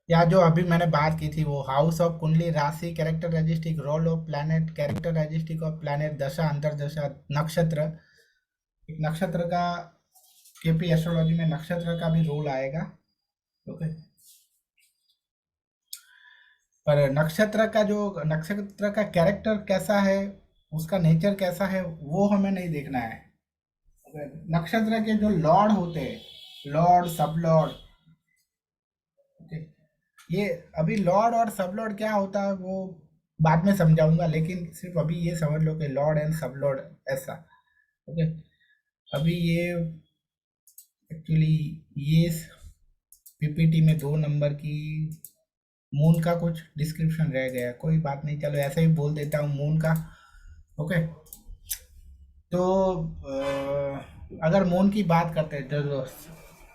या जो अभी मैंने बात की थी वो हाउस ऑफ कुंडली राशि characteristic, role of planet characteristic of planet, दशा अंतरदशा, नक्षत्र, एक नक्षत्र का केपी एस्ट्रोलॉजी में नक्षत्र का भी रोल आएगा। ओके, पर नक्षत्र का कैरेक्टर कैसा है, उसका नेचर कैसा है, वो हमें नहीं देखना है। ओके, नक्षत्र के जो लॉर्ड होते हैं, लॉर्ड सब लॉर्ड, ओके, ये अभी लॉर्ड और सब लॉर्ड क्या होता है वो बाद में समझाऊंगा, लेकिन सिर्फ अभी ये समझ लो कि लॉर्ड एंड सब लॉर्ड ऐसा। ओके, अभी ये एक्चुअली ये पीपीटी में 2 नंबर की मून का कुछ डिस्क्रिप्शन रह गया है, कोई बात नहीं, चलो ऐसे ही बोल देता हूँ मून का। ओके, तो अगर मून की बात करते हैं, जो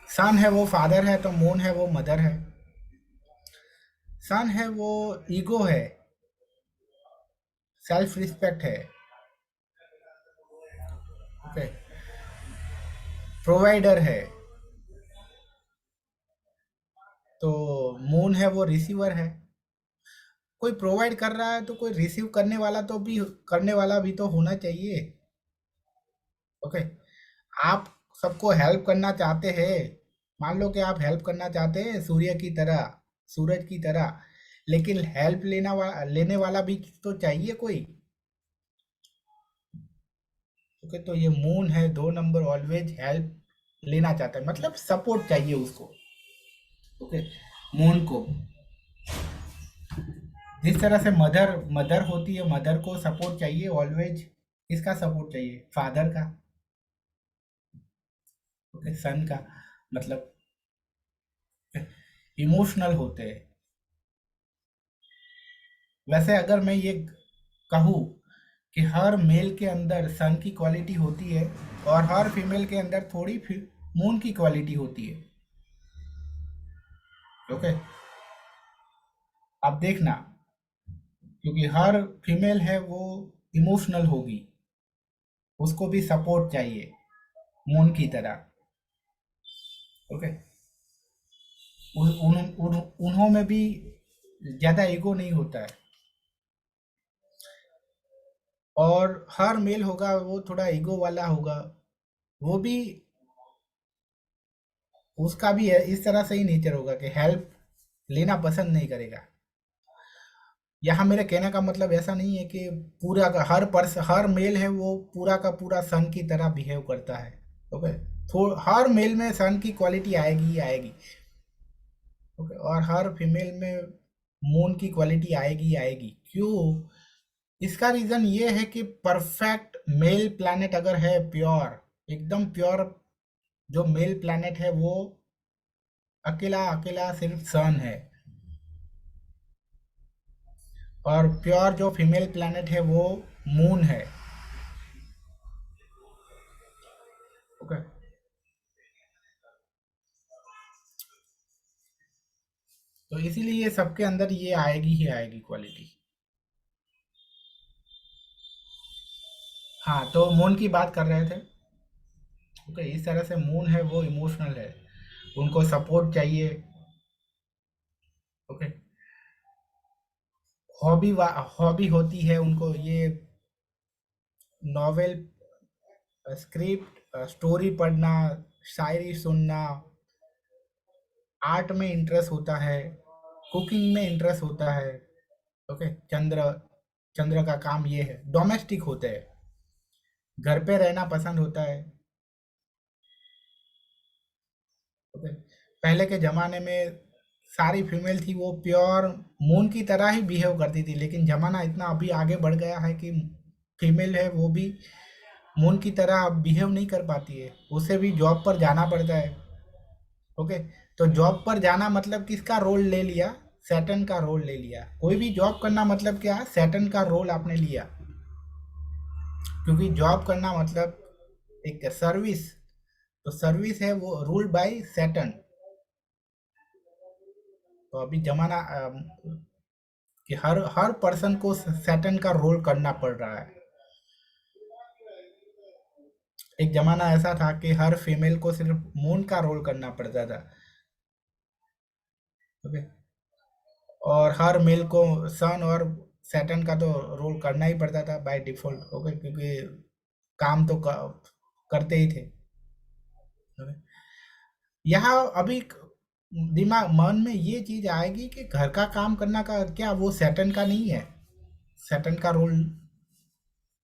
सन है वो फादर है, तो मून है वो मदर है। सन है वो ईगो है, सेल्फ रिस्पेक्ट है। ओके, प्रोवाइडर है, तो मून है वो रिसीवर है। कोई प्रोवाइड कर रहा है तो कोई रिसीव करने वाला भी तो होना चाहिए। ओके, आप सबको हेल्प करना चाहते हैं, मान लो कि आप हेल्प करना चाहते हैं सूरज की तरह, लेकिन हेल्प लेने वाला भी तो चाहिए कोई। ओके, तो ये मून है 2 नंबर, ऑलवेज हेल्प लेना चाहता है, मतलब सपोर्ट चाहिए उसको। ओके, मून को जिस तरह से मदर होती है, मदर को सपोर्ट चाहिए ऑलवेज, किसका सपोर्ट चाहिए, फादर का। ओके, सन का मतलब इमोशनल होते हैं। वैसे अगर मैं ये कहूँ कि हर मेल के अंदर सन की क्वालिटी होती है और हर फीमेल के अंदर थोड़ी मून की क्वालिटी होती है। ओके, अब देखना, क्योंकि हर फीमेल है वो इमोशनल होगी, उसको भी सपोर्ट चाहिए मून की तरह। ओके, उन्हों में भी ज्यादा ईगो नहीं होता है, और हर मेल होगा वो थोड़ा ईगो वाला होगा, वो भी उसका भी है इस तरह से ही नेचर होगा कि हेल्प लेना पसंद नहीं करेगा। यहाँ मेरे कहने का मतलब ऐसा नहीं है कि पूरा का हर मेल है वो पूरा का पूरा सन की तरह बिहेव करता है। ओके, हर मेल में सन की क्वालिटी आएगी ही आएगी। ओके, और हर फीमेल में मून की क्वालिटी आएगी ही आएगी। क्यों? इसका रीजन ये है कि परफेक्ट मेल प्लैनेट अगर है, प्योर, एकदम प्योर जो मेल प्लैनेट है वो अकेला अकेला सिर्फ सन है, और प्योर जो फीमेल प्लैनेट है वो मून है। ओके, तो इसीलिए सबके अंदर ये आएगी ही आएगी क्वालिटी। हाँ, तो मून की बात कर रहे थे। ओके, इस तरह से मून है वो इमोशनल है, उनको सपोर्ट चाहिए। ओके, हॉबी होती है उनको ये नॉवेल, स्क्रिप्ट, स्टोरी पढ़ना, शायरी सुनना, आर्ट में इंटरेस्ट होता है, कुकिंग में इंटरेस्ट होता है। ओके, चंद्र का काम ये है, डोमेस्टिक होते हैं, घर पे रहना पसंद होता है। ओके, पहले के ज़माने में सारी फीमेल थी वो प्योर मून की तरह ही बिहेव करती थी, लेकिन ज़माना इतना अभी आगे बढ़ गया है कि फीमेल है वो भी मून की तरह अब बिहेव नहीं कर पाती है, उसे भी जॉब पर जाना पड़ता है। ओके, तो जॉब पर जाना मतलब किसका रोल ले लिया? सैटर्न का रोल ले लिया। कोई भी जॉब करना मतलब क्या है? सैटर्न का रोल आपने लिया, क्योंकि जॉब करना मतलब एक सर्विस, तो सर्विस है वो रूल बाय सैटर्न। तो अभी जमाना कि हर हर पर्सन को सैटर्न का रोल करना पड़ रहा है। एक जमाना ऐसा था कि हर फीमेल को सिर्फ मून का रोल करना पड़ता था। ओके, और हर मेल को सन और सैटर्न का तो रोल करना ही पड़ता था बाय डिफॉल्ट। ओके, क्योंकि काम तो करते ही थे। ओके, यहाँ अभी दिमाग मन में ये चीज आएगी कि घर का काम करना का क्या वो सैटर्न का नहीं है? सैटर्न का रोल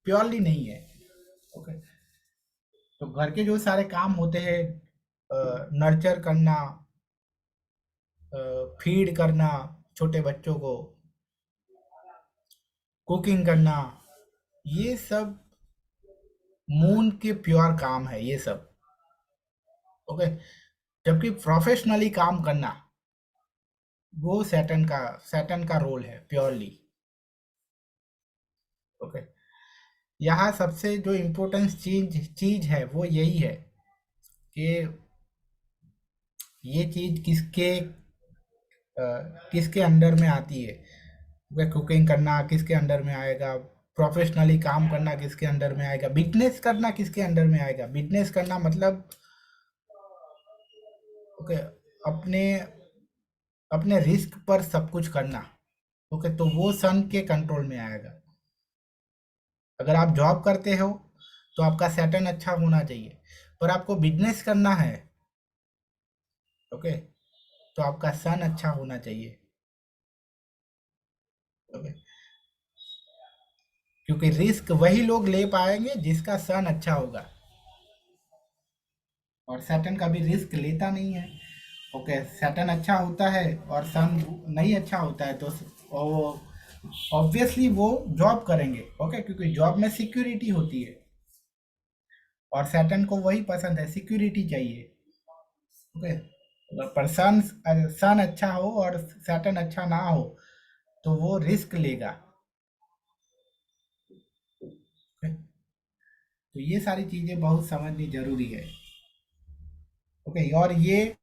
प्योरली नहीं है। ओके, तो घर के जो सारे काम होते हैं, नर्चर करना, फीड करना छोटे बच्चों को, कुकिंग करना, ये सब मून के प्योर काम है ये सब। ओके, जबकि प्रोफेशनली काम करना वो सैटर्न का रोल है प्योरली। ओके, यहाँ सबसे जो इम्पोर्टेंट चीज है वो यही है कि ये चीज किसके अंडर में आती है? वह कुकिंग करना किसके अंडर में आएगा? प्रोफेशनली काम करना किसके अंडर में आएगा? बिजनेस करना किसके अंडर में आएगा? बिजनेस करना मतलब ओके, अपने अपने रिस्क पर सब कुछ करना। ओके, तो वो सन के कंट्रोल में आएगा। अगर आप जॉब करते हो तो आपका सैटर्न अच्छा होना चाहिए, पर आपको बिजनेस करना है ओके, तो आपका सन अच्छा होना चाहिए। ओके, क्योंकि रिस्क वही लोग ले पाएंगे जिसका सन अच्छा होगा, और सैटर्न कभी रिस्क लेता नहीं है। ओके, सैटर्न अच्छा होता है और सन नहीं अच्छा होता है, तो ऑब्वियसली वो जॉब करेंगे। ओके, क्योंकि जॉब में सिक्योरिटी होती है और सैटर्न को वही पसंद है, सिक्योरिटी चाहिए। ओके, पर सन अच्छा हो और सैटर्न अच्छा ना हो तो वो रिस्क लेगा। ओके, तो ये सारी चीजें बहुत समझनी जरूरी है। ओके, और ये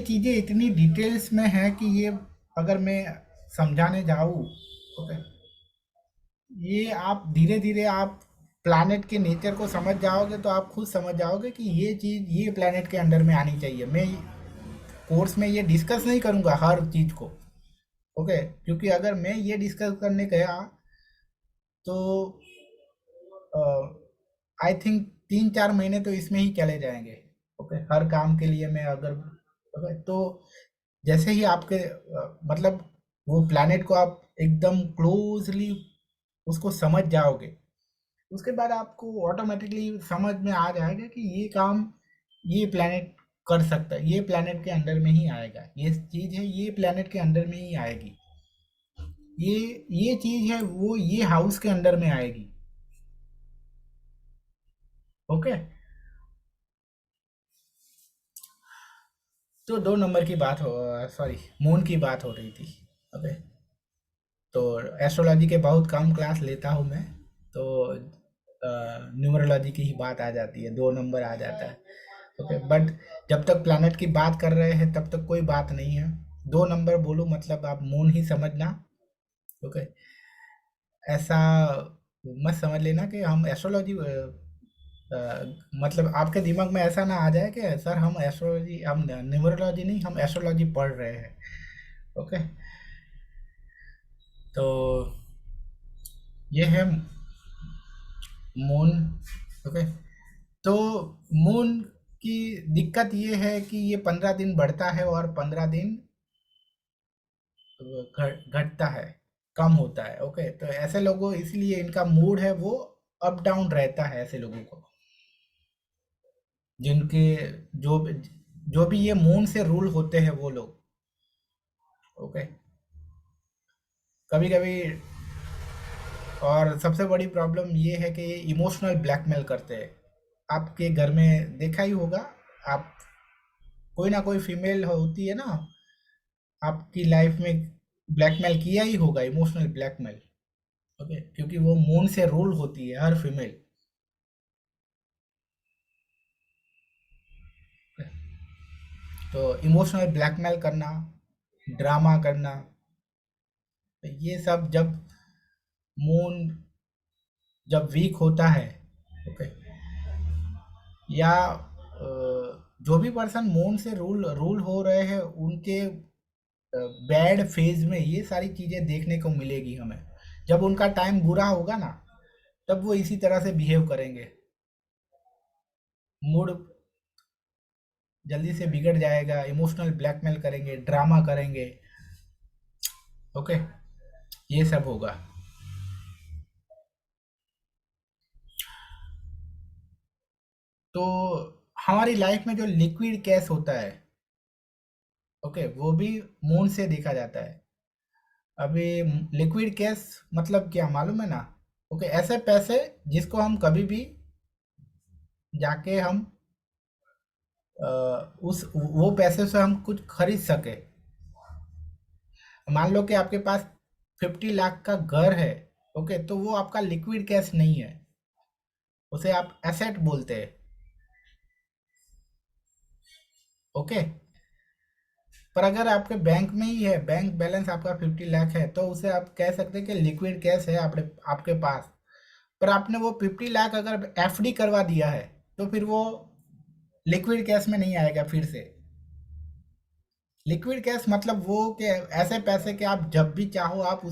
चीजें इतनी डिटेल्स में है कि ये अगर मैं समझाने जाऊँ, ओके, ये आप धीरे धीरे आप प्लैनेट के नेचर को समझ जाओगे तो आप खुद समझ जाओगे कि ये चीज़ ये प्लैनेट के अंडर में आनी चाहिए। मैं कोर्स में ये डिस्कस नहीं करूँगा हर चीज़ को। ओके, क्योंकि अगर मैं ये डिस्कस करने गया तो आई थिंक 3-4 महीने तो इसमें ही चले जाएंगे। ओके, हर काम के लिए मैं अगर ओके, तो जैसे ही आपके मतलब वो प्लैनेट को आप एकदम क्लोजली उसको समझ जाओगे, उसके बाद आपको ऑटोमेटिकली समझ में आ जाएगा कि ये काम ये प्लैनेट कर सकता है, ये प्लैनेट के अंडर में ही आएगा, ये चीज़ है ये प्लैनेट के अंडर में ही आएगी, ये चीज़ है वो ये हाउस के अंडर में आएगी। ओके, तो 2 नंबर की बात हो, सॉरी मून की बात हो रही थी। ओके, तो एस्ट्रोलॉजी के बहुत कम क्लास लेता हूँ मैं, तो न्यूमरोलॉजी की ही बात आ जाती है, 2 नंबर आ जाता है। ओके, बट जब तक प्लैनेट की बात कर रहे हैं तब तक कोई बात नहीं है। 2 नंबर बोलो मतलब आप मून ही समझना। ओके, ऐसा मत समझ लेना कि हम एस्ट्रोलॉजी मतलब आपके दिमाग में ऐसा ना आ जाए कि सर हम एस्ट्रोलॉजी हम न्यूमरोलॉजी नहीं हम एस्ट्रोलॉजी पढ़ रहे हैं। ओके, तो ये है मून। ओके, तो मून की दिक्कत ये है कि ये 15 दिन बढ़ता है और 15 दिन घटता है, कम होता है। ओके, तो ऐसे लोगों इसलिए इनका मूड है वो अप डाउन रहता है ऐसे लोगों को। जिनके जो जो भी ये मून से रूल होते हैं वो लोग, ओके। कभी कभी और सबसे बड़ी प्रॉब्लम ये है कि ये इमोशनल ब्लैकमेल करते हैं। आपके घर में देखा ही होगा, आप कोई ना कोई फीमेल होती है ना आपकी लाइफ में, ब्लैकमेल किया ही होगा, इमोशनल ब्लैकमेल, ओके, क्योंकि वो मून से रूल होती है हर फीमेल। तो इमोशनल ब्लैकमेल करना, ड्रामा करना, ये सब जब मून जब वीक होता है, ओके, या जो भी पर्सन मून से रूल रूल हो रहे हैं उनके बैड फेज में ये सारी चीजें देखने को मिलेगी हमें। जब उनका टाइम बुरा होगा ना, तब वो इसी तरह से बिहेव करेंगे, मूड जल्दी से बिगड़ जाएगा, इमोशनल ब्लैकमेल करेंगे, ड्रामा करेंगे, ओके, ये सब होगा। तो हमारी लाइफ में जो लिक्विड कैश होता है, ओके, वो भी मून से देखा जाता है। अभी लिक्विड कैश मतलब क्या मालूम है ना? ओके, ऐसे पैसे जिसको हम कभी भी जाके हम उस वो पैसे से हम कुछ खरीद सके। मान लो कि आपके पास 50 लाख का घर है, ओके, तो वो आपका लिक्विड कैश नहीं है, उसे आप एसेट बोलते हैं, ओके। पर अगर आपके बैंक में ही है, बैंक बैलेंस आपका 50 लाख है, तो उसे आप कह सकते हैं कि लिक्विड कैश है आपके पास। पर आपने वो 50 लाख अगर एफडी करवा दिया है, तो फिर वो लिक्विड कैश में नहीं आएगा फिर से। लिक्विड कैश मतलब वो कि ऐसे पैसे कि आप जब भी चाहो आप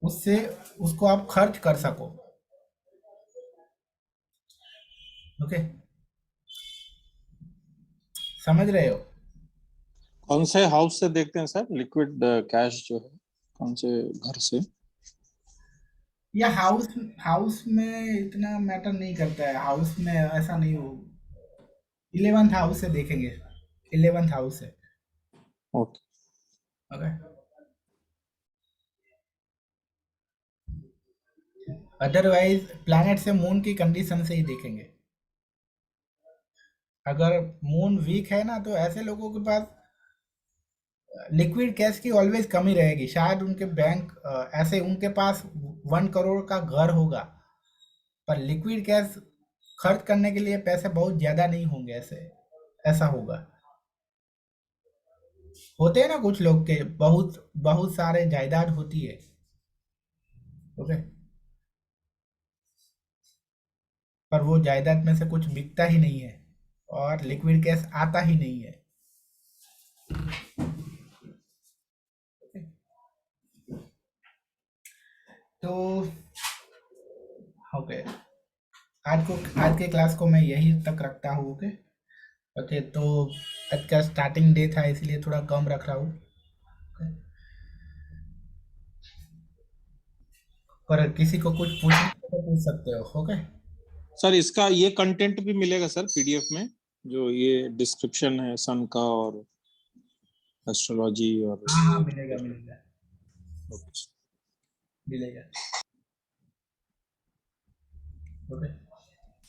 उससे उसको आप खर्च कर सको, ओके, समझ रहे हो? कौन से हाउस से देखते हैं सर लिक्विड कैश जो है, कौन से घर से? या हाउस हाउस में इतना मैटर नहीं करता है, हाउस में ऐसा नहीं हो। 11th हाउस से देखेंगे, 11th हाउस से, ओके। ओके। अदरवाइज प्लैनेट से मून की कंडीशन से ही देखेंगे। अगर मून वीक है ना, तो ऐसे लोगों के पास लिक्विड कैश की ऑलवेज कमी रहेगी। शायद उनके बैंक ऐसे उनके पास 1 करोड़ का घर होगा, पर लिक्विड कैश खर्च करने के लिए पैसे बहुत ज्यादा नहीं होंगे, ऐसा होगा। होते हैं ना कुछ लोग के बहुत बहुत सारे जायदाद होती है, ओके, पर वो जायदाद में से कुछ बिकता ही नहीं है और लिक्विड कैश आता ही नहीं है। तो ओके, आज के क्लास को मैं यही तक रखता हूँ, ओके। ओके, तो आज का स्टार्टिंग डे था इसलिए थोड़ा कम रख रहा हूँ, पर किसी को कुछ पूछना है तो पूछ सकते हो, ओके। सर इसका ये कंटेंट भी मिलेगा सर पीडीएफ में, जो ये डिस्क्रिप्शन है सन का और एस्ट्रोलॉजी और हाँ हाँ, मिलेगा मिलेगा ओके। मिलेगा, ओके।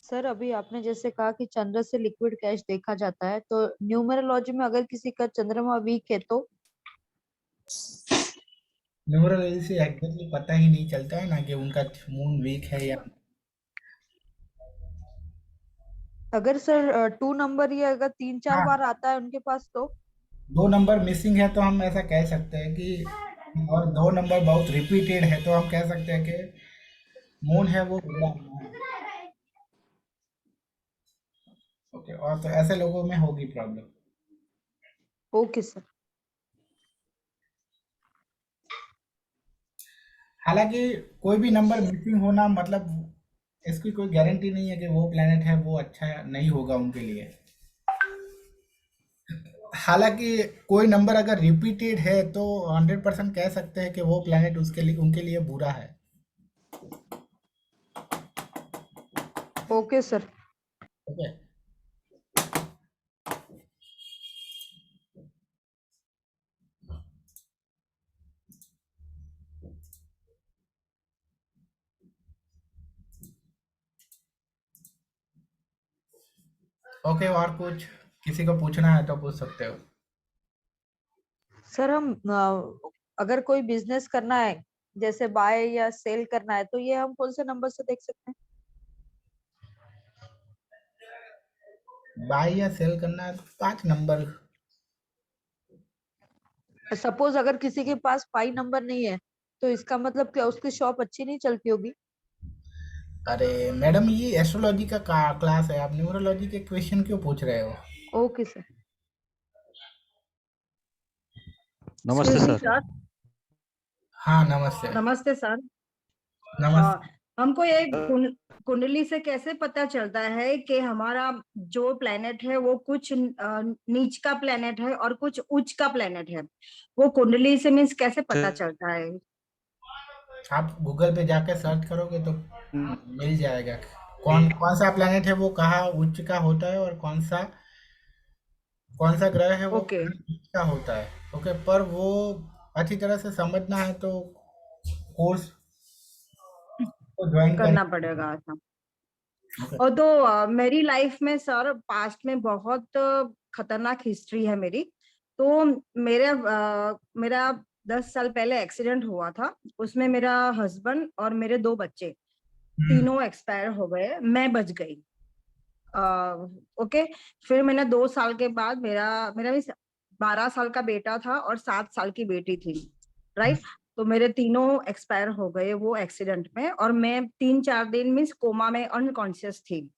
सर अभी आपने जैसे कहा कि चंद्र से लिक्विड कैश देखा जाता है, तो न्यूमरोलॉजी में अगर किसी का चंद्रमा वीक है तो न्यूमरोलॉजी से एग्जैक्टली पता ही नहीं चलता है ना कि उनका मून वीक है या अगर सर 2 नंबर या अगर 3-4 हाँ, बार आता है उनके पास तो 2 नंबर मिसिंग है तो हम ऐसा कह सकते हैं कि, और 2 नंबर बहुत रिपीटेड है तो हम कह सकते हैं कि मून है वो बुरा है, ओके। और तो ऐसे लोगों में होगी प्रॉब्लम। Okay sir. हालांकि कोई भी नंबर मिसिंग होना मतलब इसकी कोई गारंटी नहीं है कि वो प्लेनेट है वो अच्छा नहीं होगा उनके लिए। हालांकि कोई नंबर अगर रिपीटेड है तो 100% कह सकते हैं कि वो प्लेनेट उसके लिए उनके लिए बुरा है। Okay sir. ओके। ओके, और कुछ किसी को पूछना है तो पूछ सकते हो। सर हम अगर कोई बिजनेस करना है जैसे बाय या सेल करना है तो ये हम कौन से नंबर से देख सकते बाय या सेल करना है तो 5 नंबर। हैं? सपोज अगर किसी के पास 5 नंबर नहीं है तो इसका मतलब क्या उसकी शॉप अच्छी नहीं चलती होगी? अरे मैडम, ये एस्ट्रोलॉजी का क्लास है, आप न्यूमरोलॉजी के क्वेश्चन क्यों पूछ रहे हो? Okay sir. नमस्ते एक्सक्यूज मी सर। सर। हाँ, नमस्ते। नमस्ते सर। नमस्ते। हमको ये कुंडली से कैसे पता चलता है कि हमारा जो प्लेनेट है वो कुछ नीच का प्लेनेट है और कुछ उच्च का प्लेनेट है, वो कुंडली से मीन्स कैसे पता चलता है? आप गूगल पे जाके सर्च करोगे तो मिल जाएगा। कौन कौन सा प्लेनेट है वो कहाँ उच्च का होता है और कौन सा ग्रह है वो ओके, कहाँ नीच का होता है। ओके, पर वो अच्छी तरह से समझना है तो कोर्स को ज्वाइन करना पड़ेगा ऐसा। और तो मेरी लाइफ में सर पास्ट में बहुत खतरनाक हिस्ट्री है मेरी। तो मेरा 10 साल पहले एक्सीडेंट हुआ था, उसमें मेरा हस्बैंड और मेरे 2 बच्चे तीनों एक्सपायर हो गए, मैं बच गई। ओके। फिर मैंने 2 साल के बाद मेरा मेरा भी 12 साल का बेटा था और 7 साल की बेटी थी, राइट। तो मेरे तीनों एक्सपायर हो गए वो एक्सीडेंट में, और मैं 3-4 दिन मीन्स कोमा में अनकॉन्शियस थी।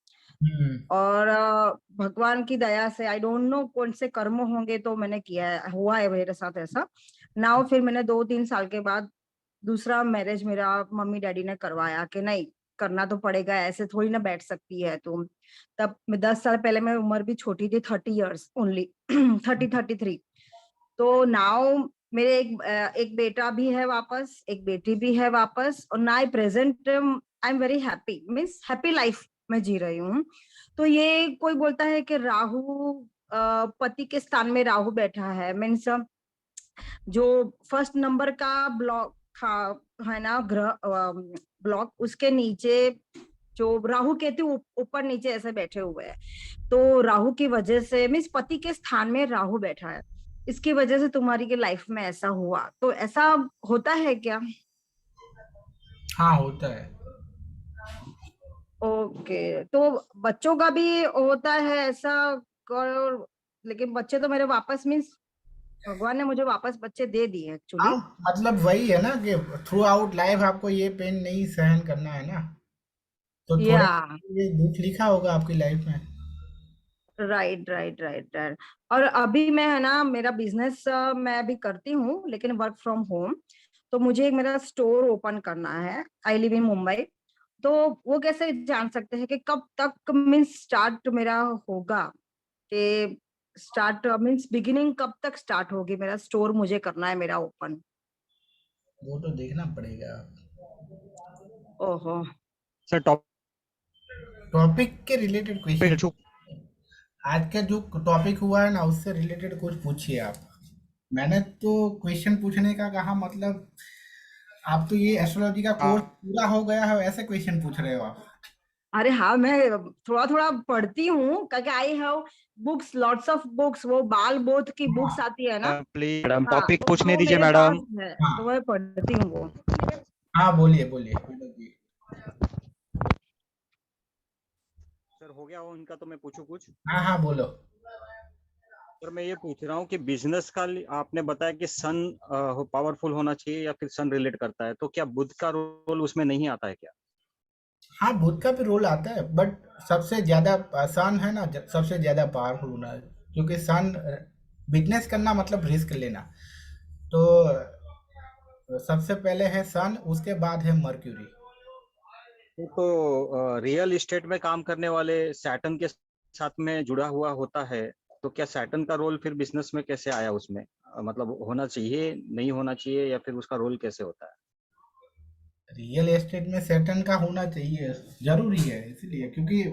और भगवान की दया से आई डोंट नो कौन से कर्म होंगे तो मैंने किया है, हुआ है मेरे साथ ऐसा। नाउ फिर मैंने 2-3 साल के बाद दूसरा मैरिज मेरा मम्मी डैडी ने करवाया कि नहीं करना तो पड़ेगा, ऐसे थोड़ी ना बैठ सकती है तुम। तब मैं 10 साल पहले, मैं उम्र भी छोटी थी, 30 इयर्स ओनली 33। तो नाउ मेरे एक बेटा भी है वापस, एक बेटी भी है वापस, और ना present I am very happy, means happy life मैं जी रही हूँ। तो ये कोई बोलता है कि राहु पति के स्थान में राहु बैठा है, मीन्स जो फर्स्ट नंबर का ब्लॉक था है ना ग्रह ब्लॉक, उसके नीचे जो राहु केतु ऊपर नीचे ऐसे बैठे हुए हैं। तो राहु की वजह से मीन्स पति के स्थान में राहु बैठा है, इसकी वजह से तुम्हारी के लाइफ में ऐसा हुआ। तो ऐसा होता है क्या? हाँ, होता है। ओके। तो बच्चों का भी होता है ऐसा लेकिन बच्चे तो मेरे वापस मीन्स भगवान ने मुझे वापस बच्चे दे दिए एक्चुअली। हाँ, मतलब वही है ना कि थ्रू आउट लाइफ आपको ये पेन नहीं सहन करना है ना, तो थोड़ा या ये दुख लिखा होगा आपकी लाइफ में। Right right right right. और अभी मैं है ना मेरा बिजनेस मैं अभी करती हूँ लेकिन वर्क फ्रॉम होम। तो मुझे एक मेरा स्टोर ओपन करना है, आई लिव इन मुंबई। तो वो कैसे जान सकते हैं कि कब तक मीन्स स्टार्ट मेरा होगा, कि स्टार्ट मीन्स बिगिनिंग कब तक स्टार्ट होगी, मेरा स्टोर मुझे करना है मेरा ओपन। वो तो देखना पड़ेगा। ओहो। सर टॉपिक के रिलेटेड क्वेश्चन, टॉपिक आज का जो टॉपिक हुआ है ना उससे रिलेटेड कुछ पूछिए आप। मैंने तो क्वेश्चन पूछने का कहा, मतलब आप तो ये एस्ट्रोलॉजी का कोर्स पूरा हो गया है ऐसे क्वेश्चन पूछ रहे हो आप। अरे हाँ, मैं थोड़ा थोड़ा पढ़ती हूँ क्योंकि I have books, lots of books, वो बाल बोध की बुक्स आती है ना। प्लीज मैडम हाँ, टॉपिक तो पूछने वो दीजिए मेरे मैडम। पास है, हाँ तो मैं पढ़ती हूँ वो। हाँ, बोलिए बोलिए विनोद जी। सर हो गया वो उनका, तो मैं पूछूं कुछ? हाँ हाँ, बोलो। सर मैं ये पूछ रहा हूँ कि बिजनेस का आपने बताया कि सन पावरफुल होना चाहिए या फिर सन रिलेट करता है, तो क्या बुध का रोल उसमें नहीं आता है क्या? हाँ, बुध का भी रोल आता है, बट सबसे ज्यादा सन है ना, सबसे ज्यादा पावरफुल होना है, क्योंकि सन बिजनेस करना मतलब रिस्क लेना। तो सबसे पहले है सन, उसके बाद है मर्क्यूरी। तो रियल इस्टेट में काम करने वाले सैटर्न के साथ में जुड़ा हुआ होता है, तो क्या सैटर्न का रोल फिर बिजनेस में कैसे आया उसमें? मतलब होना चाहिए, नहीं होना चाहिए, या फिर उसका रोल कैसे होता है? रियल एस्टेट में सैटर्न का होना चाहिए, जरूरी है, इसलिए क्योंकि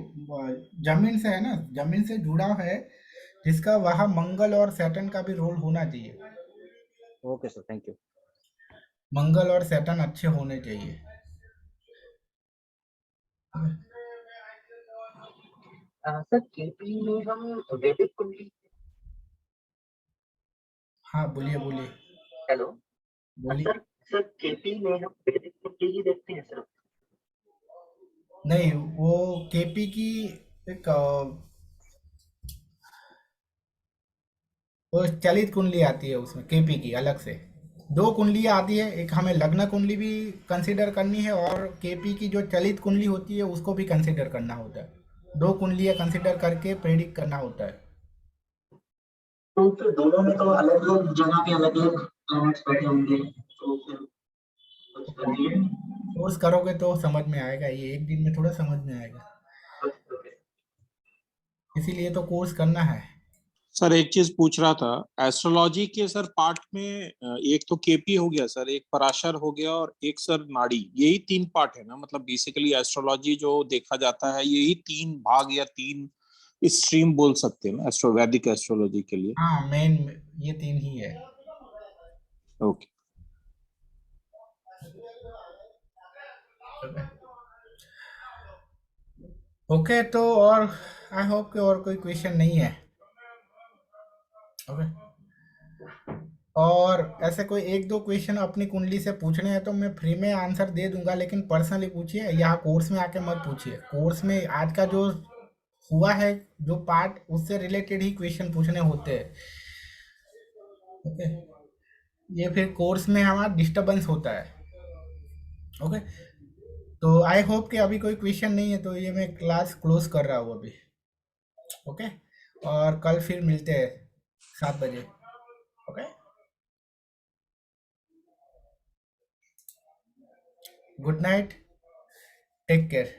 जमीन से है ना, जमीन से जुड़ा है, जिसका वहाँ मंगल और सैटर्न का भी रोल होना चाहिए। Okay sir, thank you. मंगल और सैटर्न अच्छे होने चाहिए। सर केपी में हम वैदिक कुंडली। हाँ बोलिए बोलिए हेलो बोलिए। सर, सर केपी में हम वैदिक कुंडली ही देखते हैं सर। नहीं, वो केपी की एक वो चलित कुंडली आती है, उसमें केपी की अलग से 2 कुंडलियाँ आती है, एक हमें लग्न कुंडली भी कंसीडर करनी है और केपी की जो चलित कुंडली होती है उसको भी कंसीडर करना होता है। 2 कुंडलियाँ कंसीडर करके प्रेडिक्ट करना होता है। तो फिर दोनों में तो अलग अलग जगह पे अलग अलग प्लैनेट्स बैठे होंगे, तो फिर कुछ करिए। कोर्स करोगे तो समझ में आएगा, ये एक दिन में थोड़ा समझ में आएगा, इसीलिए तो कोर्स करना है। सर एक चीज पूछ रहा था एस्ट्रोलॉजी के सर पार्ट में, एक तो केपी हो गया सर, एक पराशर हो गया और एक सर नाड़ी, यही 3 पार्ट है ना? मतलब बेसिकली एस्ट्रोलॉजी जो देखा जाता है यही 3 भाग या 3 स्ट्रीम बोल सकते हैं ना एस्ट्रो वैदिक एस्ट्रोलॉजी के लिए। हाँ, मेन ये 3 ही है। ओके। ओके, तो और आई होप कि और कोई क्वेश्चन नहीं है। ओके, और ऐसे कोई 1-2 क्वेश्चन अपनी कुंडली से पूछने हैं तो मैं फ्री में आंसर दे दूंगा, लेकिन पर्सनली पूछिए, यहाँ कोर्स में आके मत पूछिए। कोर्स में आज का जो हुआ है जो पार्ट, उससे रिलेटेड ही क्वेश्चन पूछने होते हैं। ओके, ये फिर कोर्स में हमारा डिस्टरबेंस होता है। ओके, तो आई होप कि अभी कोई क्वेश्चन नहीं है, तो ये मैं क्लास क्लोज कर रहा हूँ अभी। ओके, और कल फिर मिलते हैं 7 बजे। Okay, good night, take care.